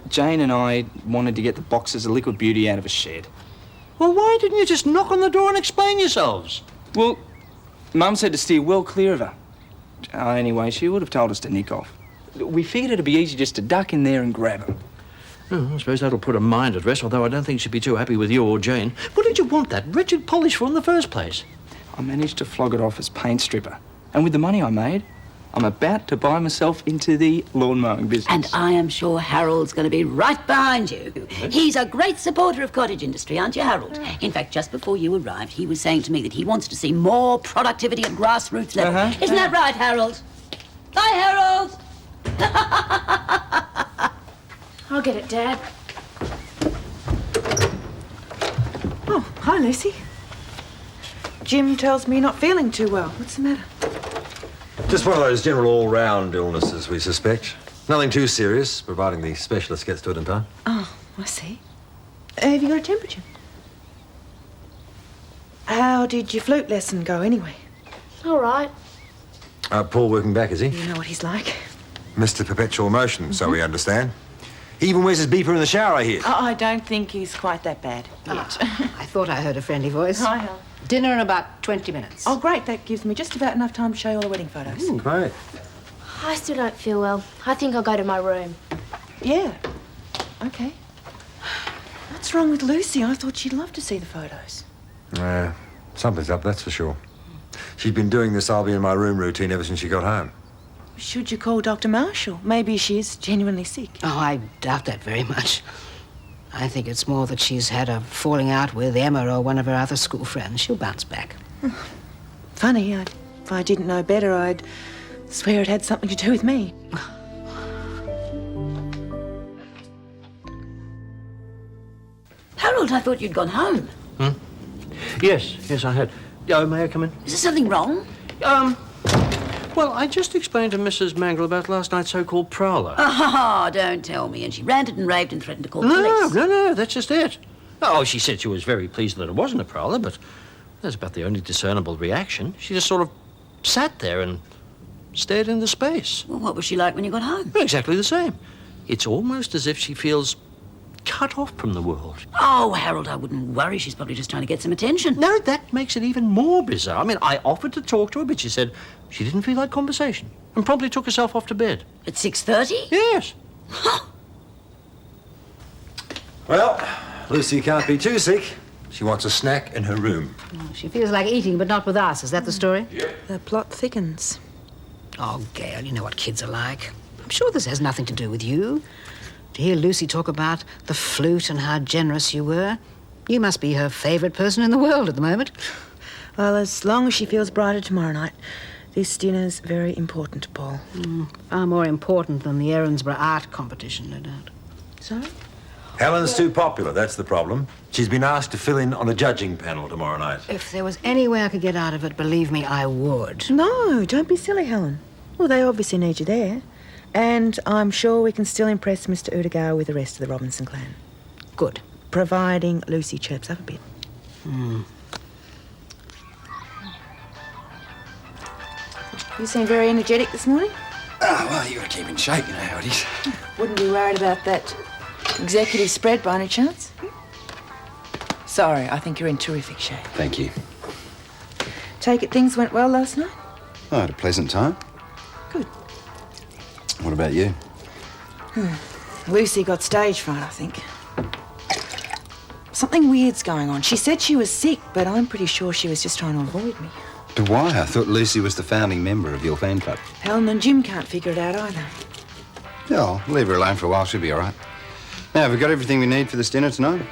Jane and I wanted to get the boxes of Liquid Beauty out of a shed. Well, why didn't you just knock on the door and explain yourselves? Well, Mum said to steer well clear of her. Anyway, she would have told us to nick off. We figured it'd be easy just to duck in there and grab them. Oh, I suppose that'll put her mind at rest, although I don't think she'd be too happy with you or Jane. What did you want that wretched polish for in the first place? I managed to flog it off as paint stripper. And with the money I made, I'm about to buy myself into the lawn mowing business. And I am sure Harold's going to be right behind you. He's a great supporter of cottage industry, aren't you, Harold? In fact, just before you arrived, he was saying to me that he wants to see more productivity at grassroots level. Isn't that right, Harold? Bye, Harold! I'll get it, Dad. Oh, hi, Lucy. Jim tells me you're not feeling too well. What's the matter? Just one of those general all-round illnesses, we suspect. Nothing too serious, providing the specialist gets to it in time. Oh, I see. Have you got a temperature? How did your flute lesson go anyway? All right. Paul working back, is he? You know what he's like. Mr. Perpetual Motion, so we understand. He even wears his beeper in the shower, I hear. Oh, I don't think he's quite that bad yet. I thought I heard a friendly voice. Hi, Helen. Dinner in about 20 minutes. Oh, great. That gives me just about enough time to show you all the wedding photos. Great. I still don't feel well. I think I'll go to my room. Yeah. Okay. What's wrong with Lucy? I thought she'd love to see the photos. Something's up, that's for sure. She's been doing this I'll be in my room routine ever since she got home. Should you call Dr. Marshall? Maybe she is genuinely sick. Oh, I doubt that very much. I think it's more that she's had a falling out with Emma or one of her other school friends. She'll bounce back. Funny, if I didn't know better, I'd swear it had something to do with me. Harold, I thought you'd gone home. Yes, I had. Oh, may I come in? Is there something wrong? Well, I just explained to Mrs. Mangle about last night's so-called prowler. Ah, don't tell me. And she ranted and raved and threatened to call the police. No, that's just it. Oh, she said she was very pleased that it wasn't a prowler, but that's about the only discernible reaction. She just sort of sat there and stared into space. Well, what was she like when you got home? Exactly the same. It's almost as if she feels cut off from the world. Oh, Harold, I wouldn't worry. She's probably just trying to get some attention. No, that makes it even more bizarre. I mean, I offered to talk to her, but she said she didn't feel like conversation and promptly took herself off to bed. At 6:30? Yes. Well, Lucy can't be too sick. She wants a snack in her room. She feels like eating, but not with us. Is that the story? Yep. The plot thickens. Oh, Gail, you know what kids are like. I'm sure this has nothing to do with you. To hear Lucy talk about the flute and how generous you were, you must be her favourite person in the world at the moment. Well, as long as she feels brighter tomorrow night, this dinner's very important to Paul. Far more important than the Erinsborough art competition, no doubt. Sorry? Helen's too popular, that's the problem. She's been asked to fill in on a judging panel tomorrow night. If there was any way I could get out of it, believe me, I would. No, don't be silly, Helen. Well, they obviously need you there. And I'm sure we can still impress Mr. Udegaard with the rest of the Robinson clan. Good. Providing Lucy chirps up a bit. You seem very energetic this morning. Oh, well, you got to keep in shape, you know how it is. Wouldn't be worried about that executive spread by any chance? Sorry, I think you're in terrific shape. Thank you. Take it things went well last night? I had a pleasant time. Good. What about you? Lucy got stage fright, I think. Something weird's going on. She said she was sick, but I'm pretty sure she was just trying to avoid me. But why? I thought Lucy was the founding member of your fan club. Helen and Jim can't figure it out either. Yeah, I'll leave her alone for a while. She'll be all right. Now, have we got everything we need for this dinner tonight?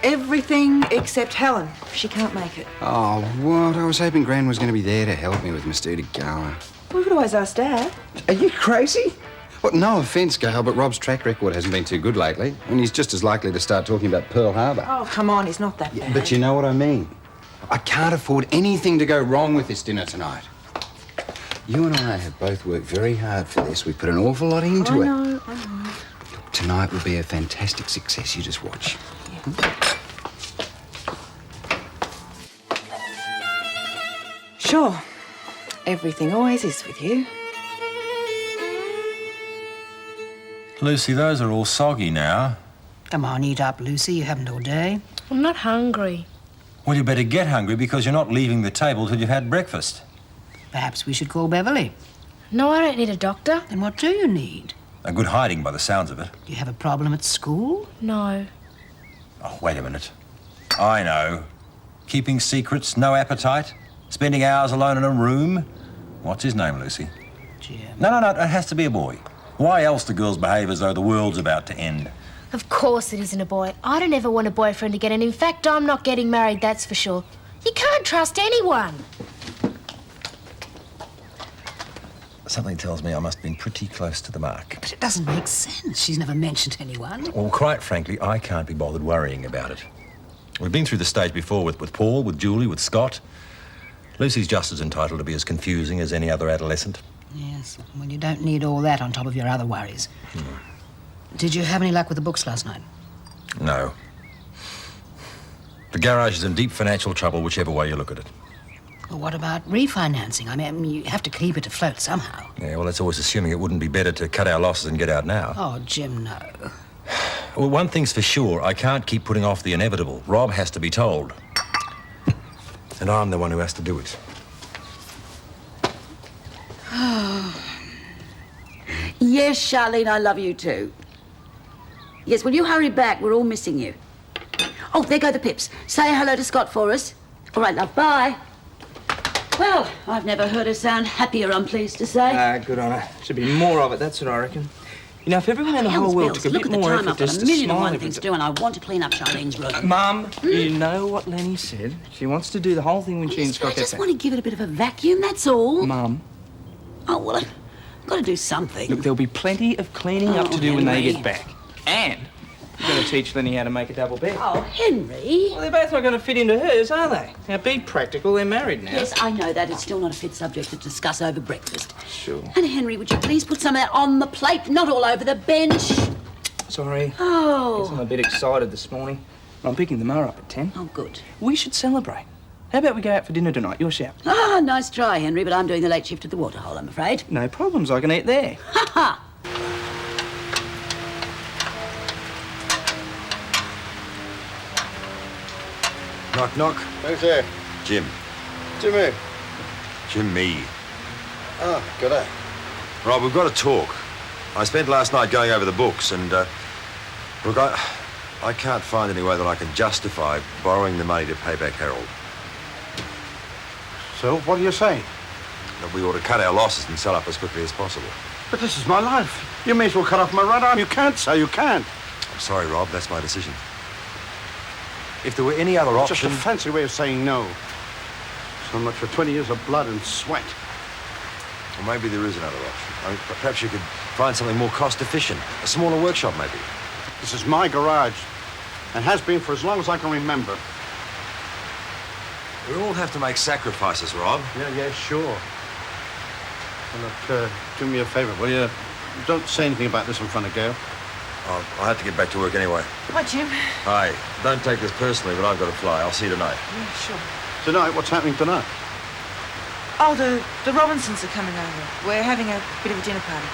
Everything except Helen. She can't make it. Oh, what? I was hoping Gran was going to be there to help me with Mr. Udegaard. We could always ask Dad. Are you crazy? Well, no offence, Gail, but Rob's track record hasn't been too good lately. And he's just as likely to start talking about Pearl Harbor. Oh, come on, he's not that bad. But you know what I mean. I can't afford anything to go wrong with this dinner tonight. You and I have both worked very hard for this. We put an awful lot into it. I know. Tonight will be a fantastic success. You just watch. Sure. Everything always is with you. Lucy, those are all soggy now. Come on, eat up, Lucy. You haven't all day. I'm not hungry. Well, you better get hungry because you're not leaving the table till you've had breakfast. Perhaps we should call Beverly. No, I don't need a doctor. Then what do you need? A good hiding by the sounds of it. Do you have a problem at school? No. Oh, wait a minute. I know. Keeping secrets, no appetite, spending hours alone in a room. What's his name, Lucy? Jim. No, it has to be a boy. Why else do girls behave as though the world's about to end? Of course it isn't a boy. I don't ever want a boyfriend again, and in fact, I'm not getting married, that's for sure. You can't trust anyone. Something tells me I must have been pretty close to the mark. But it doesn't make sense. She's never mentioned anyone. Well, quite frankly, I can't be bothered worrying about it. We've been through the stage before with Paul, with Julie, with Scott. Lucy's just as entitled to be as confusing as any other adolescent. Yes, well, you don't need all that on top of your other worries. Did you have any luck with the books last night? No. The garage is in deep financial trouble, whichever way you look at it. Well, what about refinancing? I mean, you have to keep it afloat somehow. Yeah, well, that's always assuming it wouldn't be better to cut our losses and get out now. Oh, Jim, no. Well, one thing's for sure, I can't keep putting off the inevitable. Rob has to be told. And I'm the one who has to do it. Yes, Charlene, I love you too. Yes, will you hurry back? We're all missing you. Oh, there go the Pips. Say hello to Scott for us. All right, love, bye. Well, I've never heard her sound happier, I'm pleased to say. Good on her. Should be more of it, that's what I reckon. You know, if everyone in the whole world took a bit more effort I've just got to a million and smile one every things to day. do, and I want to clean up Charlene's room. Mum, you know what Lenny said? She wants to do the whole thing when she and Scott I get just back. want to give it a bit of a vacuum, that's all. Mum. Oh, well, I've got to do something. Look, there'll be plenty of cleaning up to do when they Henry. get back. And you're going to teach Lenny how to make a double bed. Oh, Henry. Well, they're both not going to fit into hers, are they? Now, be practical. They're married now. Yes, I know that. It's still not a fit subject to discuss over breakfast. Sure. And Henry, would you please put some of that on the plate, not all over the bench? Sorry. Oh. Guess I'm a bit excited this morning. I'm picking the Mower up at 10. Oh, good. We should celebrate. How about we go out for dinner tonight? Your shout. Ah, nice try, Henry, but I'm doing the late shift at the Waterhole, I'm afraid. No problems. I can eat there. Ha ha! Knock, knock. Who's there? Jim. Jimmy. Jimmy. Oh, good day. Rob, we've got to talk. I spent last night going over the books and, look, I can't find any way that I can justify borrowing the money to pay back Harold. So, what are you saying? That we ought to cut our losses and sell up as quickly as possible. But this is my life. You may as well cut off my right arm. You can't, sir. You can't. I'm sorry, Rob. That's my decision. If there were any other It's option... just a fancy way of saying no. So much for 20 years of blood and sweat. Well, maybe there is another option. I mean, perhaps you could find something more cost-efficient. A smaller workshop, maybe. This is my garage, and has been for as long as I can remember. We all have to make sacrifices, Rob. Yeah, sure. Well, look, do me a favor, will you? Don't say anything about this in front of Gail. I'll have to get back to work anyway. Hi, Jim. Hi. Don't take this personally, but I've got to fly. I'll see you tonight. Yeah, sure. Tonight? What's happening tonight? Oh, the Robinsons are coming over. We're having a bit of a dinner party.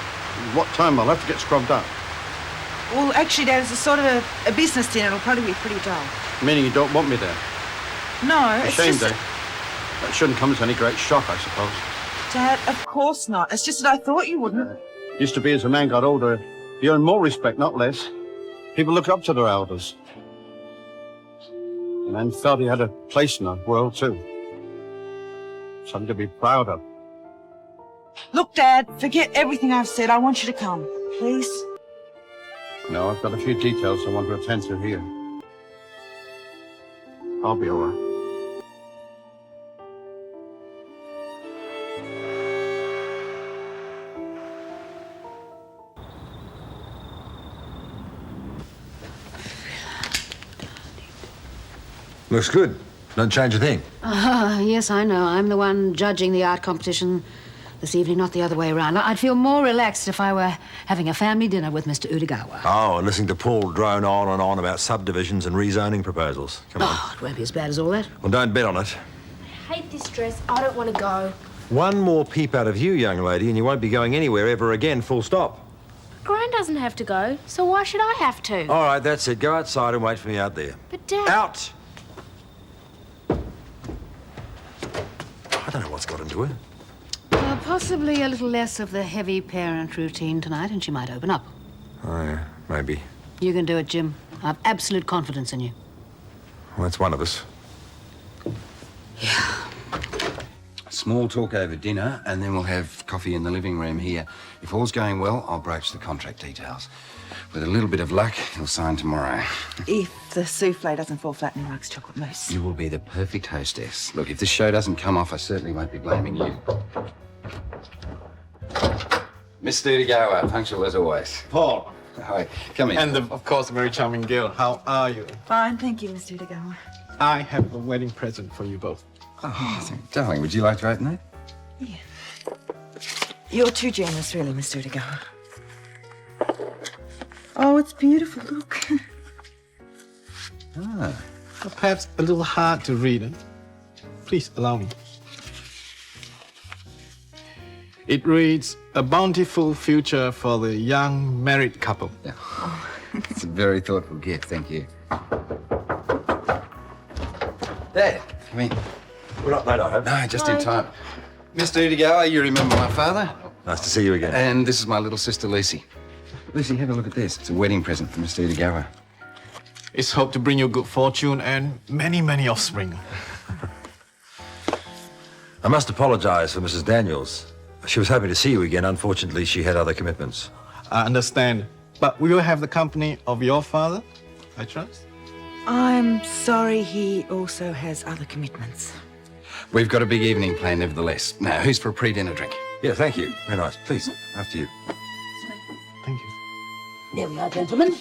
What time? I'll have to get scrubbed up. Well, actually, Dad, it's a sort of a business dinner. It'll probably be pretty dull. Meaning you don't want me there? No, A it's shame, just... Dave. That shouldn't come as any great shock, I suppose. Dad, of course not. It's just that I thought you wouldn't. Used to be as a man got older, he earned more respect, not less. People looked up to their elders. And then felt he had a place in the world, too. Something to be proud of. Look, Dad, forget everything I've said. I want you to come. Please? No, I've got a few details I want to attend to here. I'll be all right. Looks good. Don't change a thing. Yes, I know. I'm the one judging the art competition this evening, not the other way around. I'd feel more relaxed if I were having a family dinner with Mr. Udagawa. Oh, and listening to Paul drone on and on about subdivisions and rezoning proposals. Come on. Oh, it won't be as bad as all that. Well, don't bet on it. I hate this dress. I don't want to go. One more peep out of you, young lady, and you won't be going anywhere ever again, full stop. Gran doesn't have to go, so why should I have to? All right, that's it. Go outside and wait for me out there. But, Dad... Out! I don't know what's got into her. Possibly a little less of the heavy parent routine tonight, and she might open up. Oh, yeah, maybe. You can do it, Jim. I've absolute confidence in you. Well, that's one of us. Small talk over dinner, and then we'll have coffee in the living room here. If all's going well, I'll broach the contract details. With a little bit of luck, he'll sign tomorrow. If the souffle doesn't fall flat in Rug's chocolate mousse. You will be the perfect hostess. Look, if this show doesn't come off, I certainly won't be blaming you. Miss Udagawa, punctual as always. Paul. Hi, come in. And, of course, the very charming Gail. How are you? Fine, thank you, Mr. Udagawa. I have a wedding present for you both. Oh, darling, would you like to open that? Yeah. You're too generous, really, Mr. Udigo. Oh, it's beautiful. Look. Well, perhaps a little hard to read. Please allow me. It reads, "A bountiful future for the young married couple." Yeah. It's a very thoughtful gift, thank you. Dad, come in. We're not late, I hope. No, just in time. Mr. Udigo, you remember my father? Nice to see you again. And this is my little sister, Lucy. Lucy, have a look at this. It's a wedding present for Mr. Udigo. It's hoped to bring you good fortune and many, many offspring. I must apologise for Mrs. Daniels. She was hoping to see you again. Unfortunately, she had other commitments. I understand, but we will have the company of your father, I trust? I'm sorry he also has other commitments. We've got a big evening planned, nevertheless. Now, who's for a pre-dinner drink? Yeah, thank you. Very nice. Please, after you. Thank you. There we are, gentlemen.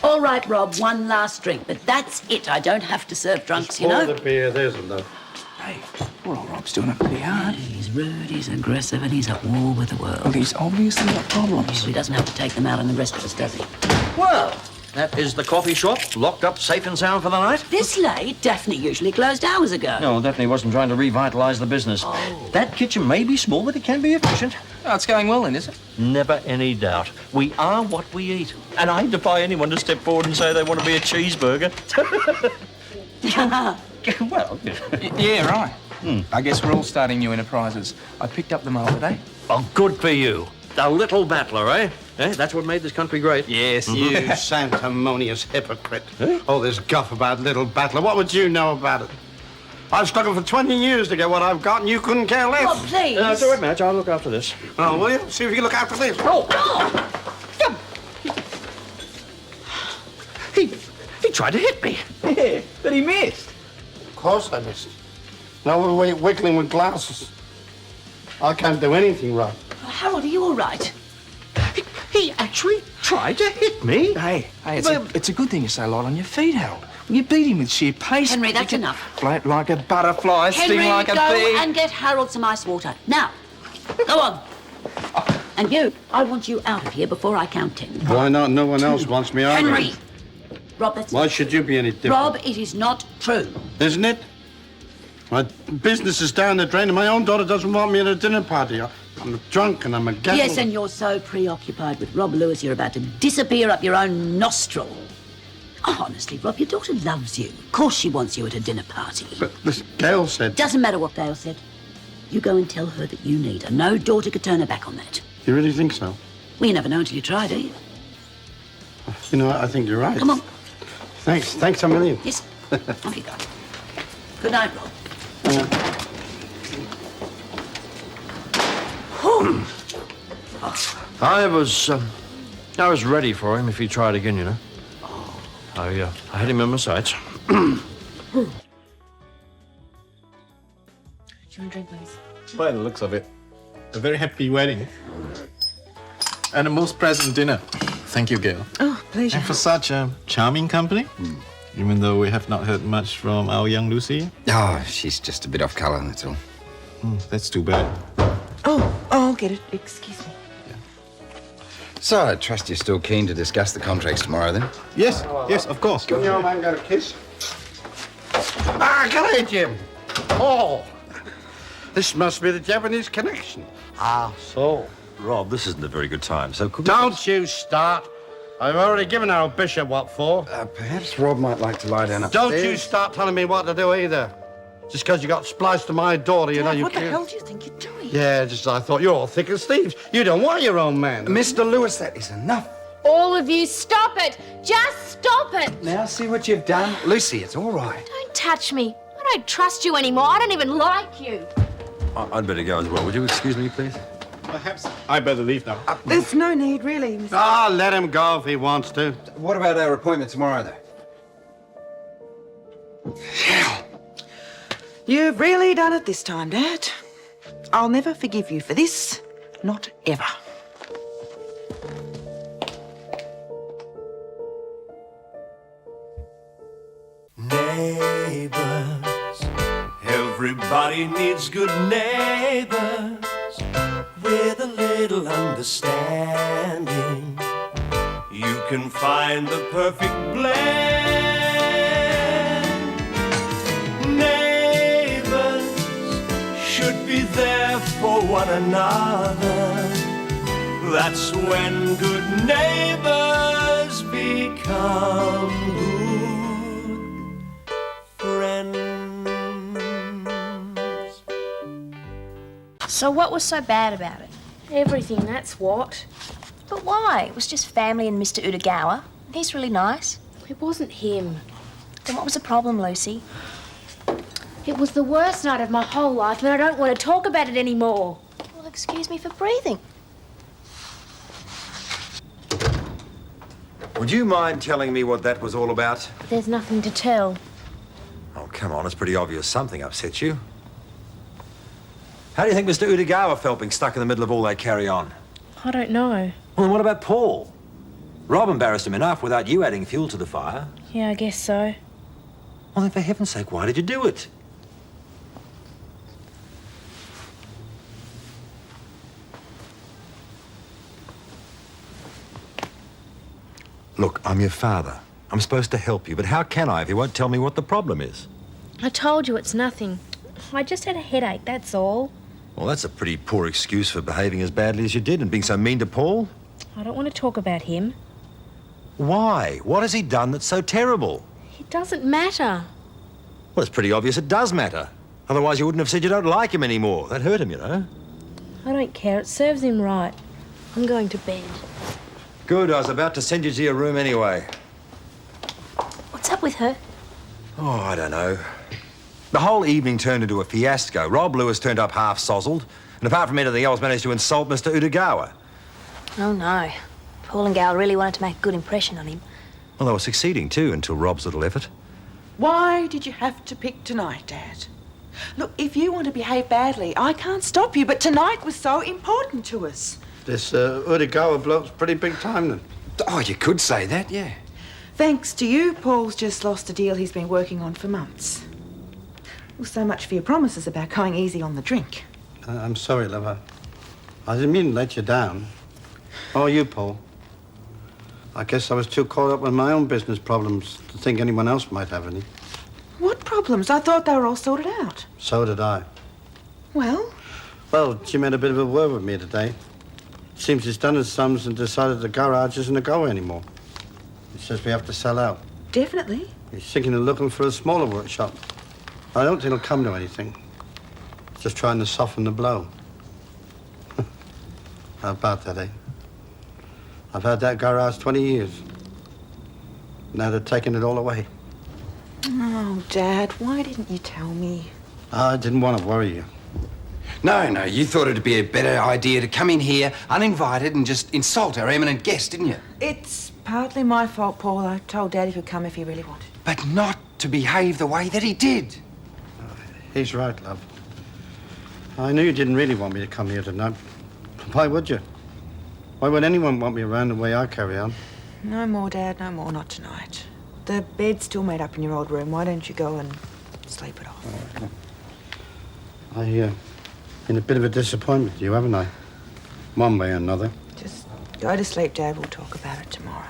All right, Rob, one last drink, but that's it. I don't have to serve drunks, you know. the beer, there's enough. Hey, well, Rob's doing it pretty hard. He's rude, he's aggressive, and he's at war with the world. Well, he's obviously got problems. So he doesn't have to take them out on the rest of us, does he? Well, that is the coffee shop, locked up safe and sound for the night. This late? Daphne usually closed hours ago. No, Daphne wasn't trying to revitalise the business. Oh. That kitchen may be small, but it can be efficient. Oh, it's going well then, is it? Never any doubt. We are what we eat. And I defy anyone to step forward and say they want to be a cheeseburger. Well, Yeah, right. I guess we're all starting new enterprises. I picked up the mail today. oh, good for you. A little battler, eh? That's what made this country great. Yes. You sanctimonious hypocrite. Eh? All this guff about little battler. What would you know about it? I've struggled for 20 years to get what I've got, and you couldn't care less. Rob, please. It's all right, Madge. I'll look after this. Oh, will you? See if you can look after this. He tried to hit me. Yeah, but he missed. Of course I missed. No way wiggling with glasses. I can't do anything right. Harold, are you all right? He actually tried to hit me. Hey, it's a good thing you're so light on your feet, Harold. You beat him with sheer pace. Henry, that's You can enough. Float like a butterfly, Henry, sting like a go bee. and get Harold some ice water. Now. Go on. And you, I want you out of here before I count 10. Why not? No one else wants me either. Henry! Rob, that's... Why should you be any different? Rob, it is not true. Isn't it? My business is down the drain and my own daughter doesn't want me at a dinner party. I'm drunk and I'm a gambler. Yes, and you're so preoccupied with Rob Lewis, you're about to disappear up your own nostril. Oh, honestly, Rob, your daughter loves you. Of course she wants you at a dinner party. But this Gail said... Doesn't matter what Gail said. You go and tell her that you need her. No daughter could turn her back on that. You really think so? Well, you never know until you try, do you? You know, I think you're right. Come on. Thanks a million. Yes. Off you go. Good night, Rob. I was ready for him if he tried again, you know. I had him in my sights. Do you want a drink, please? By the looks of it, a very happy wedding. And a most pleasant dinner. Thank you, Gail. Oh, pleasure. And for such a charming company, even though we have not heard much from our young Lucy. Oh, she's just a bit off colour, that's all. That's too bad. Oh, I'll get it. Excuse me. So, I trust you're still keen to discuss the contracts tomorrow, then? Yes, yes, of course. Can your man get a kiss? Ah, come here, Jim. Oh, this must be the Japanese connection. Ah, so. Rob, this isn't a very good time, so could we... Don't you start. I've already given our bishop what for. Perhaps Rob might like to lie down upstairs. Don't you start telling me what to do either. Just because you got spliced to my daughter, you know you What the can't. hell do you think you're doing? Yeah, just I thought you're all thick as thieves. You don't want your own man. Mr. Lewis, that is enough. All of you, stop it! Just stop it! Now see what you've done. Lucy, it's all right. Don't touch me. I don't trust you anymore. I don't even like you. I'd better go as well. Would you excuse me, please? Perhaps I better leave now. There's no need, really. Mr. Ah, let him go if he wants to. What about our appointment tomorrow, though? You've really done it this time, Dad. I'll never forgive you for this. Not ever. Neighbours, everybody needs good neighbours with a little understanding, you can find the perfect blend. Neighbours should be there for one another. That's when good neighbours become good friends. So what was so bad about it? Everything, that's what. But why? It was just family and Mr. Utagawa. He's really nice. It wasn't him. Then what was the problem, Lucy? It was the worst night of my whole life, and I don't want to talk about it anymore. Well, excuse me for breathing. Would you mind telling me what that was all about? There's nothing to tell. Oh, come on, it's pretty obvious something upset you. How do you think Mr. Utagawa felt being stuck in the middle of all that carry-on? I don't know. Well, then what about Paul? Rob embarrassed him enough without you adding fuel to the fire. Yeah, I guess so. Well, then, for heaven's sake, why did you do it? Look, I'm your father. I'm supposed to help you, but how can I if you won't tell me what the problem is? I told you it's nothing. I just had a headache, that's all. Well, that's a pretty poor excuse for behaving as badly as you did and being so mean to Paul. I don't want to talk about him. Why? What has he done that's so terrible? It doesn't matter. Well, it's pretty obvious it does matter. Otherwise, you wouldn't have said you don't like him anymore. That hurt him, you know. I don't care. It serves him right. I'm going to bed. Good. I was about to send you to your room anyway. What's up with her? Oh, I don't know. The whole evening turned into a fiasco. Rob Lewis turned up half sozzled, and apart from anything else, managed to insult Mr. Utagawa. Oh, no. Paul and Gal really wanted to make a good impression on him. Well, they were succeeding, too, until Rob's little effort. Why did you have to pick tonight, Dad? Look, if you want to behave badly, I can't stop you, but tonight was so important to us. This Utagawa bloke's pretty big time then. Oh, you could say that, yeah. Thanks to you, Paul's just lost a deal he's been working on for months. Well, so much for your promises about going easy on the drink. I'm sorry, love. I didn't mean to let you down. Or you, Paul. I guess I was too caught up with my own business problems to think anyone else might have any. What problems? I thought they were all sorted out. So did I. Well? Well, Jim had a bit of a word with me today. Seems he's done his sums and decided the garage isn't a go anymore. He says we have to sell out. Definitely. He's thinking of looking for a smaller workshop. I don't think it'll come to anything. Just trying to soften the blow. How about that, eh? I've had that garage 20 years. Now they're taking it all away. Oh, Dad, why didn't you tell me? I didn't want to worry you. No, you thought it'd be a better idea to come in here uninvited and just insult our eminent guest, didn't you? It's partly my fault, Paul. I told Dad he could come if he really wanted. But not to behave the way that he did. He's right, love. I knew you didn't really want me to come here tonight. Why would you? Why would anyone want me around the way I carry on? No more, Dad, no more, not tonight. The bed's still made up in your old room. Why don't you go and sleep it off? I've been a bit of a disappointment to you, haven't I? One way or another. Just go to sleep, Dad. We'll talk about it tomorrow.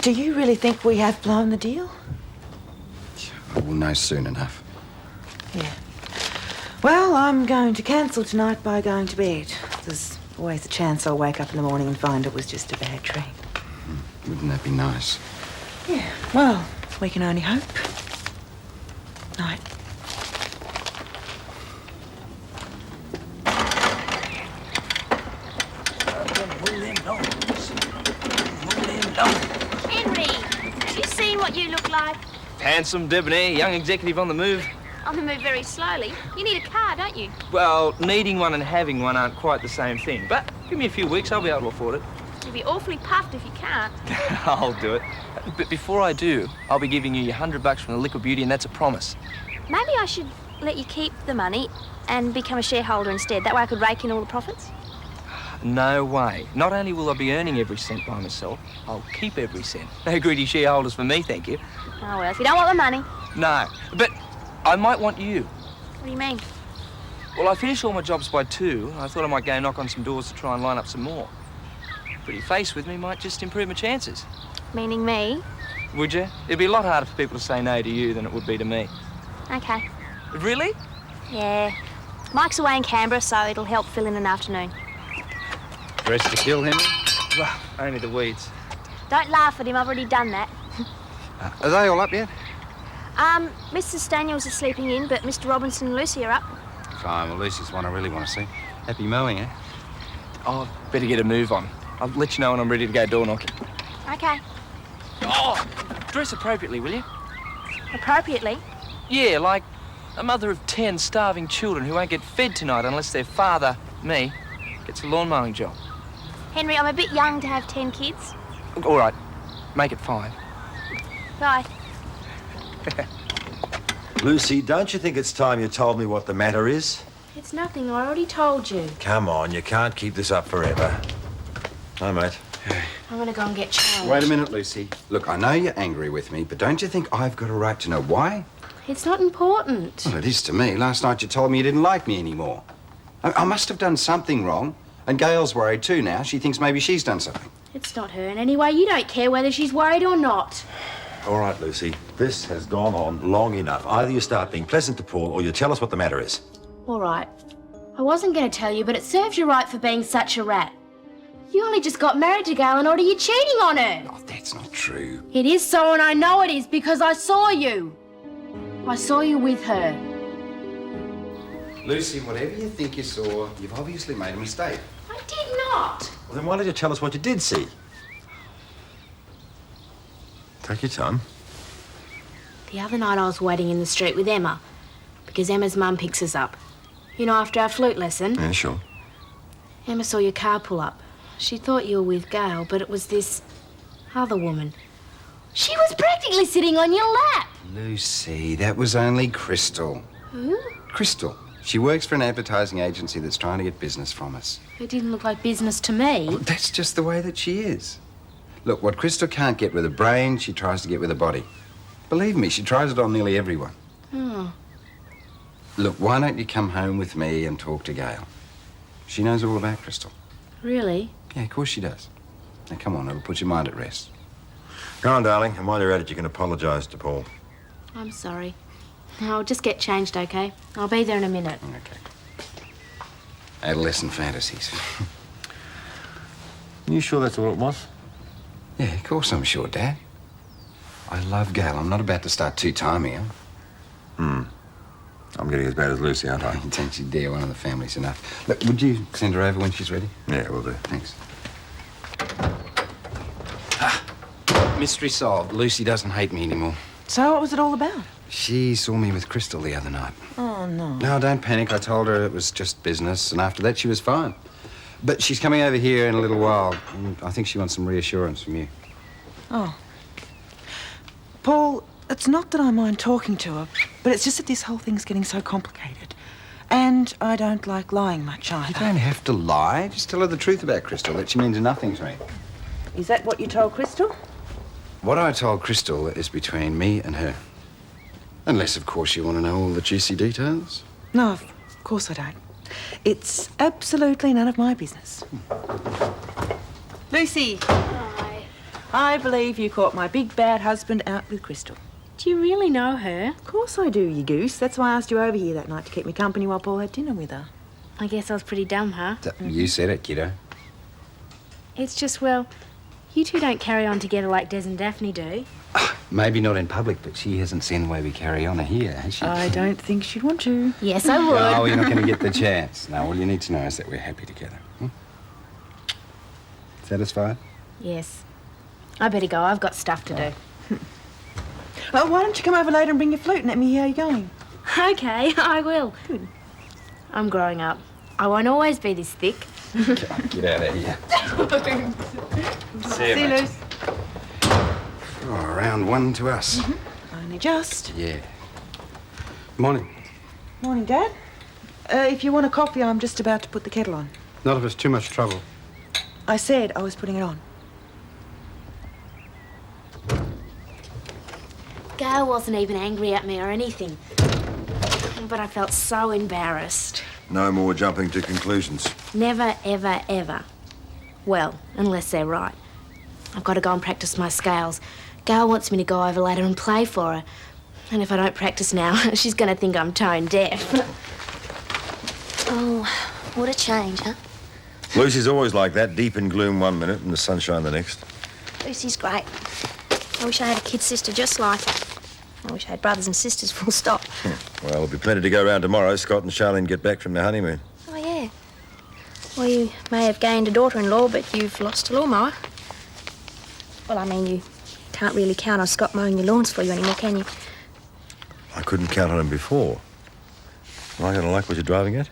Do you really think we have blown the deal? We'll know soon enough. Yeah. Well, I'm going to cancel tonight by going to bed. There's always a chance I'll wake up in the morning and find it was just a bad dream. Wouldn't that be nice? Yeah, well, we can only hope. Night. Henry, have you seen what you look like? Handsome, debonair, young executive on the move. On the move very slowly. You need a car, don't you? Well, needing one and having one aren't quite the same thing, but give me a few weeks, I'll be able to afford it. You'll be awfully puffed if you can't. I'll do it. But before I do, I'll be giving you your $100 from the Liquor Beauty, and that's a promise. Maybe I should let you keep the money and become a shareholder instead. That way I could rake in all the profits. No way. Not only will I be earning every cent by myself, I'll keep every cent. No greedy shareholders for me, thank you. Oh, well, if you don't want the money. No, but I might want you. What do you mean? Well, I finish all my jobs by 2. I thought I might go knock on some doors to try and line up some more. Pretty face with me might just improve my chances. Meaning me? Would you? It'd be a lot harder for people to say no to you than it would be to me. Okay. Really? Yeah. Mike's away in Canberra, so it'll help fill in an afternoon. Dressed to kill, Henry? Well, only the weeds. Don't laugh at him, I've already done that. Are they all up yet? Mrs. Daniels is sleeping in, but Mr. Robinson and Lucy are up. Fine, well, Lucy's one I really want to see. Happy mowing, eh? Oh, better get a move on. I'll let you know when I'm ready to go door knocking. Okay. Oh, dress appropriately, will you? Appropriately? Yeah, like a mother of 10 starving children who won't get fed tonight unless their father, me, gets a lawn mowing job. Henry, I'm a bit young to have 10 kids. All right, make it 5. Bye. Lucy, don't you think it's time you told me what the matter is? It's nothing, I already told you. Come on, you can't keep this up forever. Hi, mate. I'm gonna go and get changed. Wait a minute, Lucy. Look, I know you're angry with me, but don't you think I've got a right to know why? It's not important. Well, it is to me. Last night you told me you didn't like me anymore. I must have done something wrong. And Gail's worried too now. She thinks maybe she's done something. It's not her in any way. You don't care whether she's worried or not. All right, Lucy. This has gone on long enough. Either you start being pleasant to Paul or you tell us what the matter is. All right. I wasn't going to tell you, but it serves you right for being such a rat. You only just got married to Gail and already you're cheating on her. Oh, that's not true. It is so, and I know it is because I saw you. I saw you with her. Lucy, whatever you think you saw, you've obviously made a mistake. I did not. Well, then why did you tell us what you did see? Take your time. The other night I was waiting in the street with Emma because Emma's mum picks us up. You know, after our flute lesson. Yeah, sure. Emma saw your car pull up. She thought you were with Gail, but it was this other woman. She was practically sitting on your lap. Lucy, that was only Crystal. Who? Crystal. She works for an advertising agency that's trying to get business from us. It didn't look like business to me. Well, that's just the way that she is. Look, what Crystal can't get with her brain, she tries to get with her body. Believe me, she tries it on nearly everyone. Oh. Look, why don't you come home with me and talk to Gail? She knows all about Crystal. Really? Yeah, of course she does. Now, come on, it'll put your mind at rest. Go on, darling, and while you're at it, you can apologise to Paul. I'm sorry. I'll just get changed, okay? I'll be there in a minute. Okay. Adolescent fantasies. You sure that's all it was? Yeah, of course I'm sure, Dad. I love Gail. I'm not about to start two-timing her. I'm getting as bad as Lucy, aren't I? Don't you dare. One of the family's enough. Look, would you send her over when she's ready? Yeah, we'll do. Thanks. Mystery solved. Lucy doesn't hate me anymore. So what was it all about? She saw me with Crystal the other night. Oh, no. No, don't panic. I told her it was just business, and after that she was fine. But she's coming over here in a little while, and I think she wants some reassurance from you. Oh. Paul, it's not that I mind talking to her, but it's just that this whole thing's getting so complicated. And I don't like lying much either. You don't have to lie. Just tell her the truth about Crystal, that she means nothing to me. Is that what you told Crystal? What I told Crystal is between me and her. Unless, of course, you want to know all the juicy details. No, of course I don't. It's absolutely none of my business. Lucy. Hi. I believe you caught my big bad husband out with Crystal. Do you really know her? Of course I do, you goose. That's why I asked you over here that night to keep me company while Paul had dinner with her. I guess I was pretty dumb, huh? You said it, kiddo. It's just, well, you two don't carry on together like Des and Daphne do. Maybe not in public, but she hasn't seen the way we carry on here, has she? I don't think she'd want to. Yes, I would. No, you're not going to get the chance. No, all you need to know is that we're happy together. Satisfied? Yes. I better go. I've got stuff to do. Well, why don't you come over later and bring your flute and let me hear how you're going? Okay, I will. Good. I'm growing up. I won't always be this thick. Get out of here. See you, Luce. Oh, round one to us. Only just. Yeah. Morning. Morning, Dad. If you want a coffee, I'm just about to put the kettle on. Not if it's too much trouble. I said I was putting it on. Gail wasn't even angry at me or anything. But I felt so embarrassed. No more jumping to conclusions. Never, ever, ever. Well, unless they're right. I've got to go and practice my scales. Gail wants me to go over later and play for her. And if I don't practice now, she's going to think I'm tone deaf. Oh, what a change, huh? Lucy's always like that, deep in gloom one minute and the sunshine the next. Lucy's great. I wish I had a kid sister just like her. I wish I had brothers and sisters, full stop. Well, there'll be plenty to go round tomorrow. Scott and Charlene get back from their honeymoon. Oh, yeah. Well, you may have gained a daughter-in-law, but you've lost a lawnmower. Well, I mean, you can't really count on Scott mowing your lawns for you anymore, can you? I couldn't count on him before. Am I going to like what you're driving at?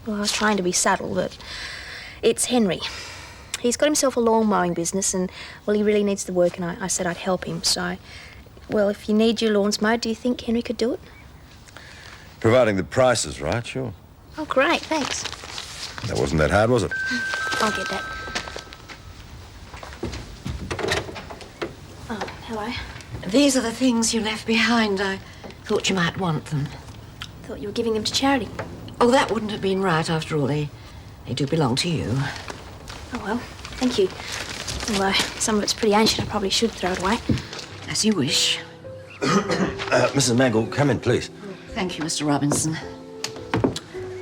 Well, I was trying to be subtle, but it's Henry. He's got himself a lawn mowing business, and, well, he really needs the work, and I said I'd help him, so... Well, if you need your lawns mowed, do you think Henry could do it? Providing the price is right, sure. Oh, great, thanks. That wasn't that hard, was it? I'll get that. Oh, hello. These are the things you left behind. I thought you might want them. Thought you were giving them to charity. Oh, that wouldn't have been right after all. They do belong to you. Oh, well, thank you. Although some of it's pretty ancient, I probably should throw it away. As you wish. Mrs. Mangle, come in, please. Thank you, Mr. Robinson.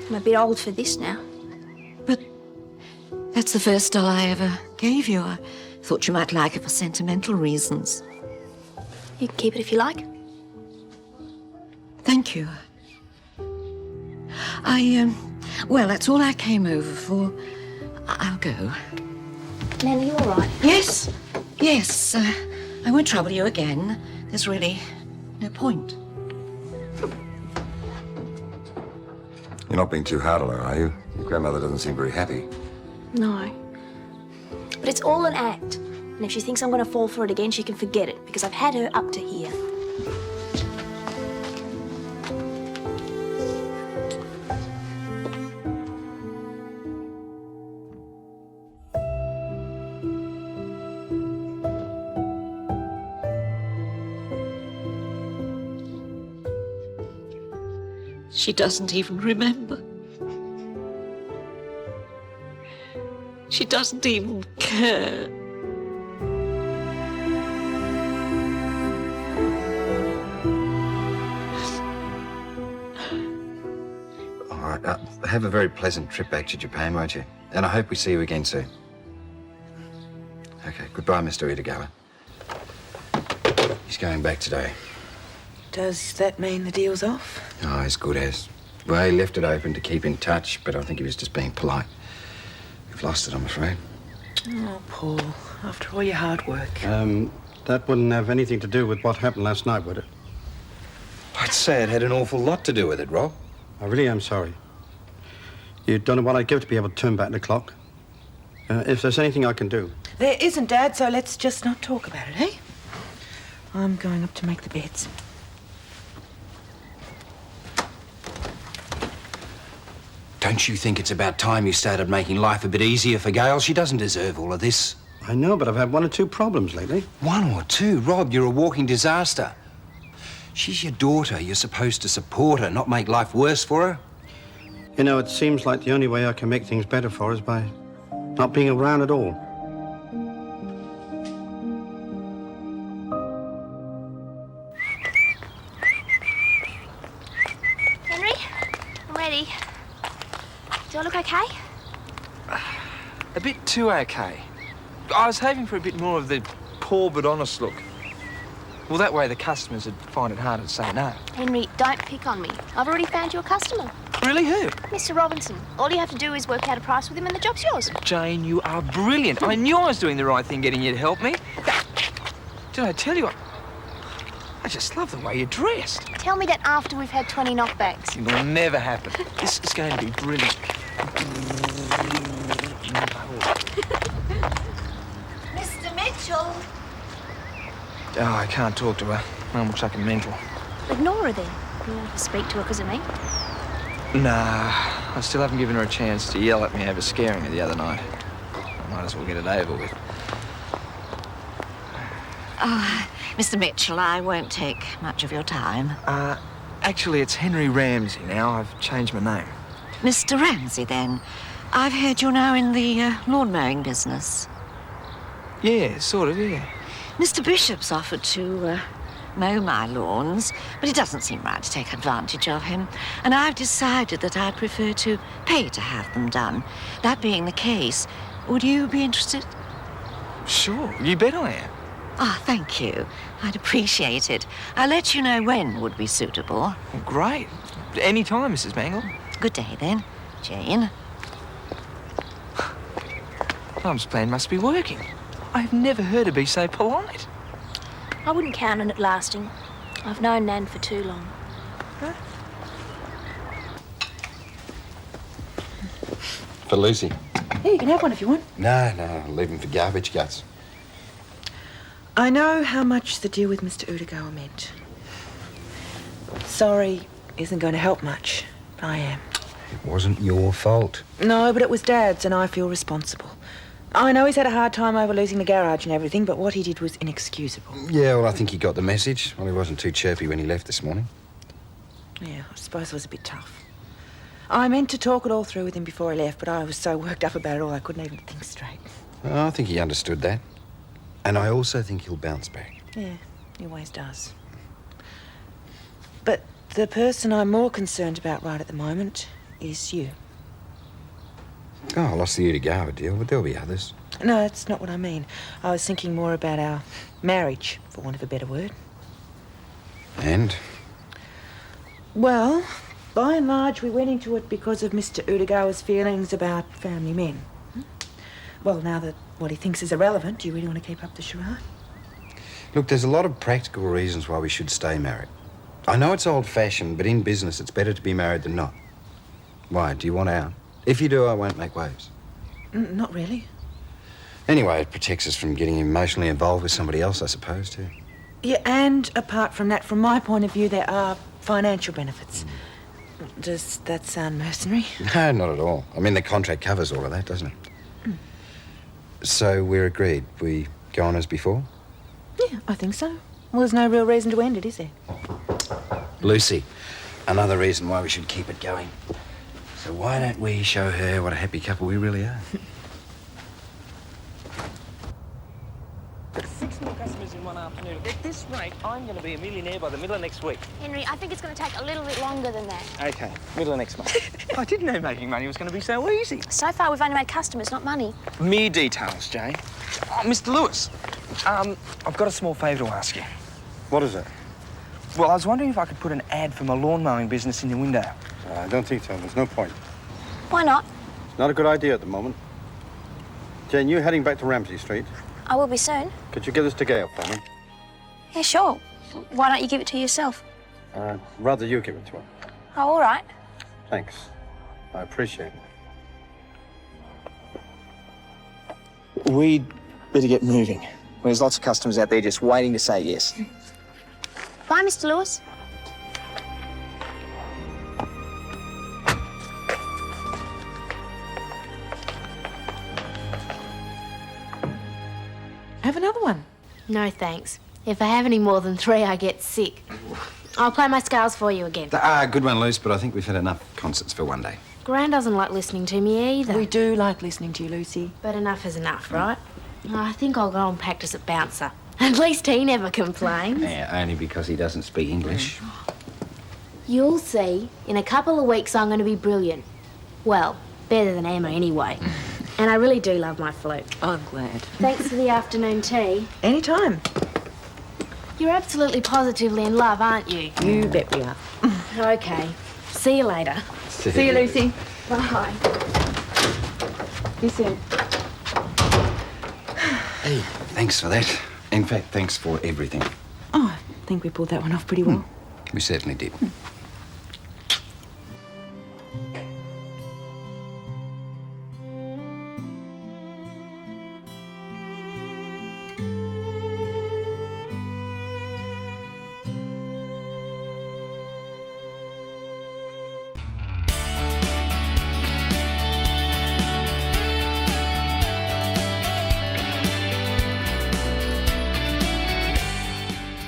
I'm a bit old for this now. But that's the first doll I ever gave you. I thought you might like it for sentimental reasons. You can keep it if you like. Thank you. Well, that's all I came over for. I'll go. Nan, are you all right? Yes. Yes. I won't trouble you again. There's really no point. You're not being too hard on her, are you? Your grandmother doesn't seem very happy. No. But it's all an act. And if she thinks I'm going to fall for it again, she can forget it, because I've had her up to here. She doesn't even remember. She doesn't even care. All right, have a very pleasant trip back to Japan, won't you? And I hope we see you again soon. Okay, goodbye, Mr. Idegawa. He's going back today. Does that mean the deal's off? Oh, as good as. Well, he left it open to keep in touch, but I think he was just being polite. We've lost it, I'm afraid. Oh, Paul, after all your hard work. That wouldn't have anything to do with what happened last night, would it? I'd say it had an awful lot to do with it, Rob. I really am sorry. You don't know what I'd give to be able to turn back the clock. If there's anything I can do. There isn't, Dad, so let's just not talk about it, eh? I'm going up to make the beds. Don't you think it's about time you started making life a bit easier for Gail? She doesn't deserve all of this. I know, but I've had one or two problems lately. One or two? Rob, you're a walking disaster. She's your daughter. You're supposed to support her, not make life worse for her. You know, it seems like the only way I can make things better for her is by not being around at all. Henry, I'm ready. Do I look okay? A bit too okay. I was hoping for a bit more of the poor but honest look. Well, that way the customers would find it harder to say no. Henry, don't pick on me. I've already found you a customer. Really, who? Mr. Robinson. All you have to do is work out a price with him and the job's yours. Jane, you are brilliant. I knew I was doing the right thing getting you to help me. Did I tell you? I just love the way you're dressed. Tell me that after we've had 20 knockbacks. It will never happen. This is going to be brilliant. Mr. Mitchell. Oh, I can't talk to her. Mum will chuck her mental. Ignore her then. You won't have to speak to her because of me. Nah, I still haven't given her a chance to yell at me over scaring her the other night. Might as well get it over with. Oh, Mr. Mitchell, I won't take much of your time. Actually, it's Henry Ramsay now. I've changed my name. Mr. Ramsay, then. I've heard you're now in the lawn mowing business. Yeah, sort of, yeah. Mr. Bishop's offered to mow my lawns, but it doesn't seem right to take advantage of him. And I've decided that I'd prefer to pay to have them done. That being the case, would you be interested? Sure, you bet I am. Ah, thank you. I'd appreciate it. I'll let you know when would be suitable. Well, great. Any time, Mrs. Mangle. Good day, then. Jane. Mum's plan must be working. I've never heard her be so polite. I wouldn't count on it lasting. I've known Nan for too long. For Lucy. Yeah, you can have one if you want. No, leave him for garbage guts. I know how much the deal with Mr. Udegawa meant. Sorry isn't going to help much. I am. It wasn't your fault. No, but it was Dad's, and I feel responsible. I know he's had a hard time over losing the garage and everything, but what he did was inexcusable. Yeah, well, I think he got the message. Well, he wasn't too chirpy when he left this morning. Yeah, I suppose it was a bit tough. I meant to talk it all through with him before he left, but I was so worked up about it all I couldn't even think straight. Well, I think he understood that. And I also think he'll bounce back. Yeah, he always does. But the person I'm more concerned about right at the moment is you. Oh, I lost the Udegawa deal, but there'll be others. No, that's not what I mean. I was thinking more about our marriage, for want of a better word. And? Well, by and large, we went into it because of Mr. Udegawa's feelings about family men. Well, now that what he thinks is irrelevant, do you really want to keep up the charade? Look, there's a lot of practical reasons why we should stay married. I know it's old-fashioned, but in business, it's better to be married than not. Why, do you want out? If you do, I won't make waves. Not really. Anyway, it protects us from getting emotionally involved with somebody else, I suppose, too. Yeah, and apart from that, from my point of view, there are financial benefits. Does that sound mercenary? No, not at all. I mean, the contract covers all of that, doesn't it? So we're agreed. We go on as before? Yeah, I think so. Well, there's no real reason to end it, is there? Lucy, another reason why we should keep it going. So why don't we show her what a happy couple we really are? 6 more customers in one afternoon. At this rate, I'm going to be a millionaire by the middle of next week. Henry, I think it's going to take a little bit longer than that. Okay, middle of next month. I didn't know making money was going to be so easy. So far, we've only made customers, not money. Mere details, Jay. Oh, Mr. Lewis, I've got a small favour to ask you. What is it? Well, I was wondering if I could put an ad for my lawn mowing business in your window. I don't think so. There's no point. Why not? It's not a good idea at the moment. Jane, you heading back to Ramsay Street? I will be soon. Could you give this to Gail for me? Yeah, sure. Why don't you give it to yourself? Rather you give it to her. Oh, all right. Thanks. I appreciate it. We'd better get moving. There's lots of customers out there just waiting to say yes. Bye, Mr. Lewis. Have another one. No, thanks. If I have any more than 3, I get sick. I'll play my scales for you again. Good one, Luce, but I think we've had enough concerts for one day. Gran doesn't like listening to me either. We do like listening to you, Lucy. But enough is enough, right? I think I'll go and practice at bouncer. At least he never complains. Yeah, only because he doesn't speak English. You'll see. In a couple of weeks, I'm going to be brilliant. Well, better than Emma anyway. And I really do love my flute. I'm glad. Thanks for the afternoon tea. Anytime. You're absolutely positively in love, aren't you? You bet we are. Okay. See you later. See you, Lucy. Bye. See you soon. Hey, thanks for that. In fact, thanks for everything. Oh, I think we pulled that one off pretty well. We certainly did.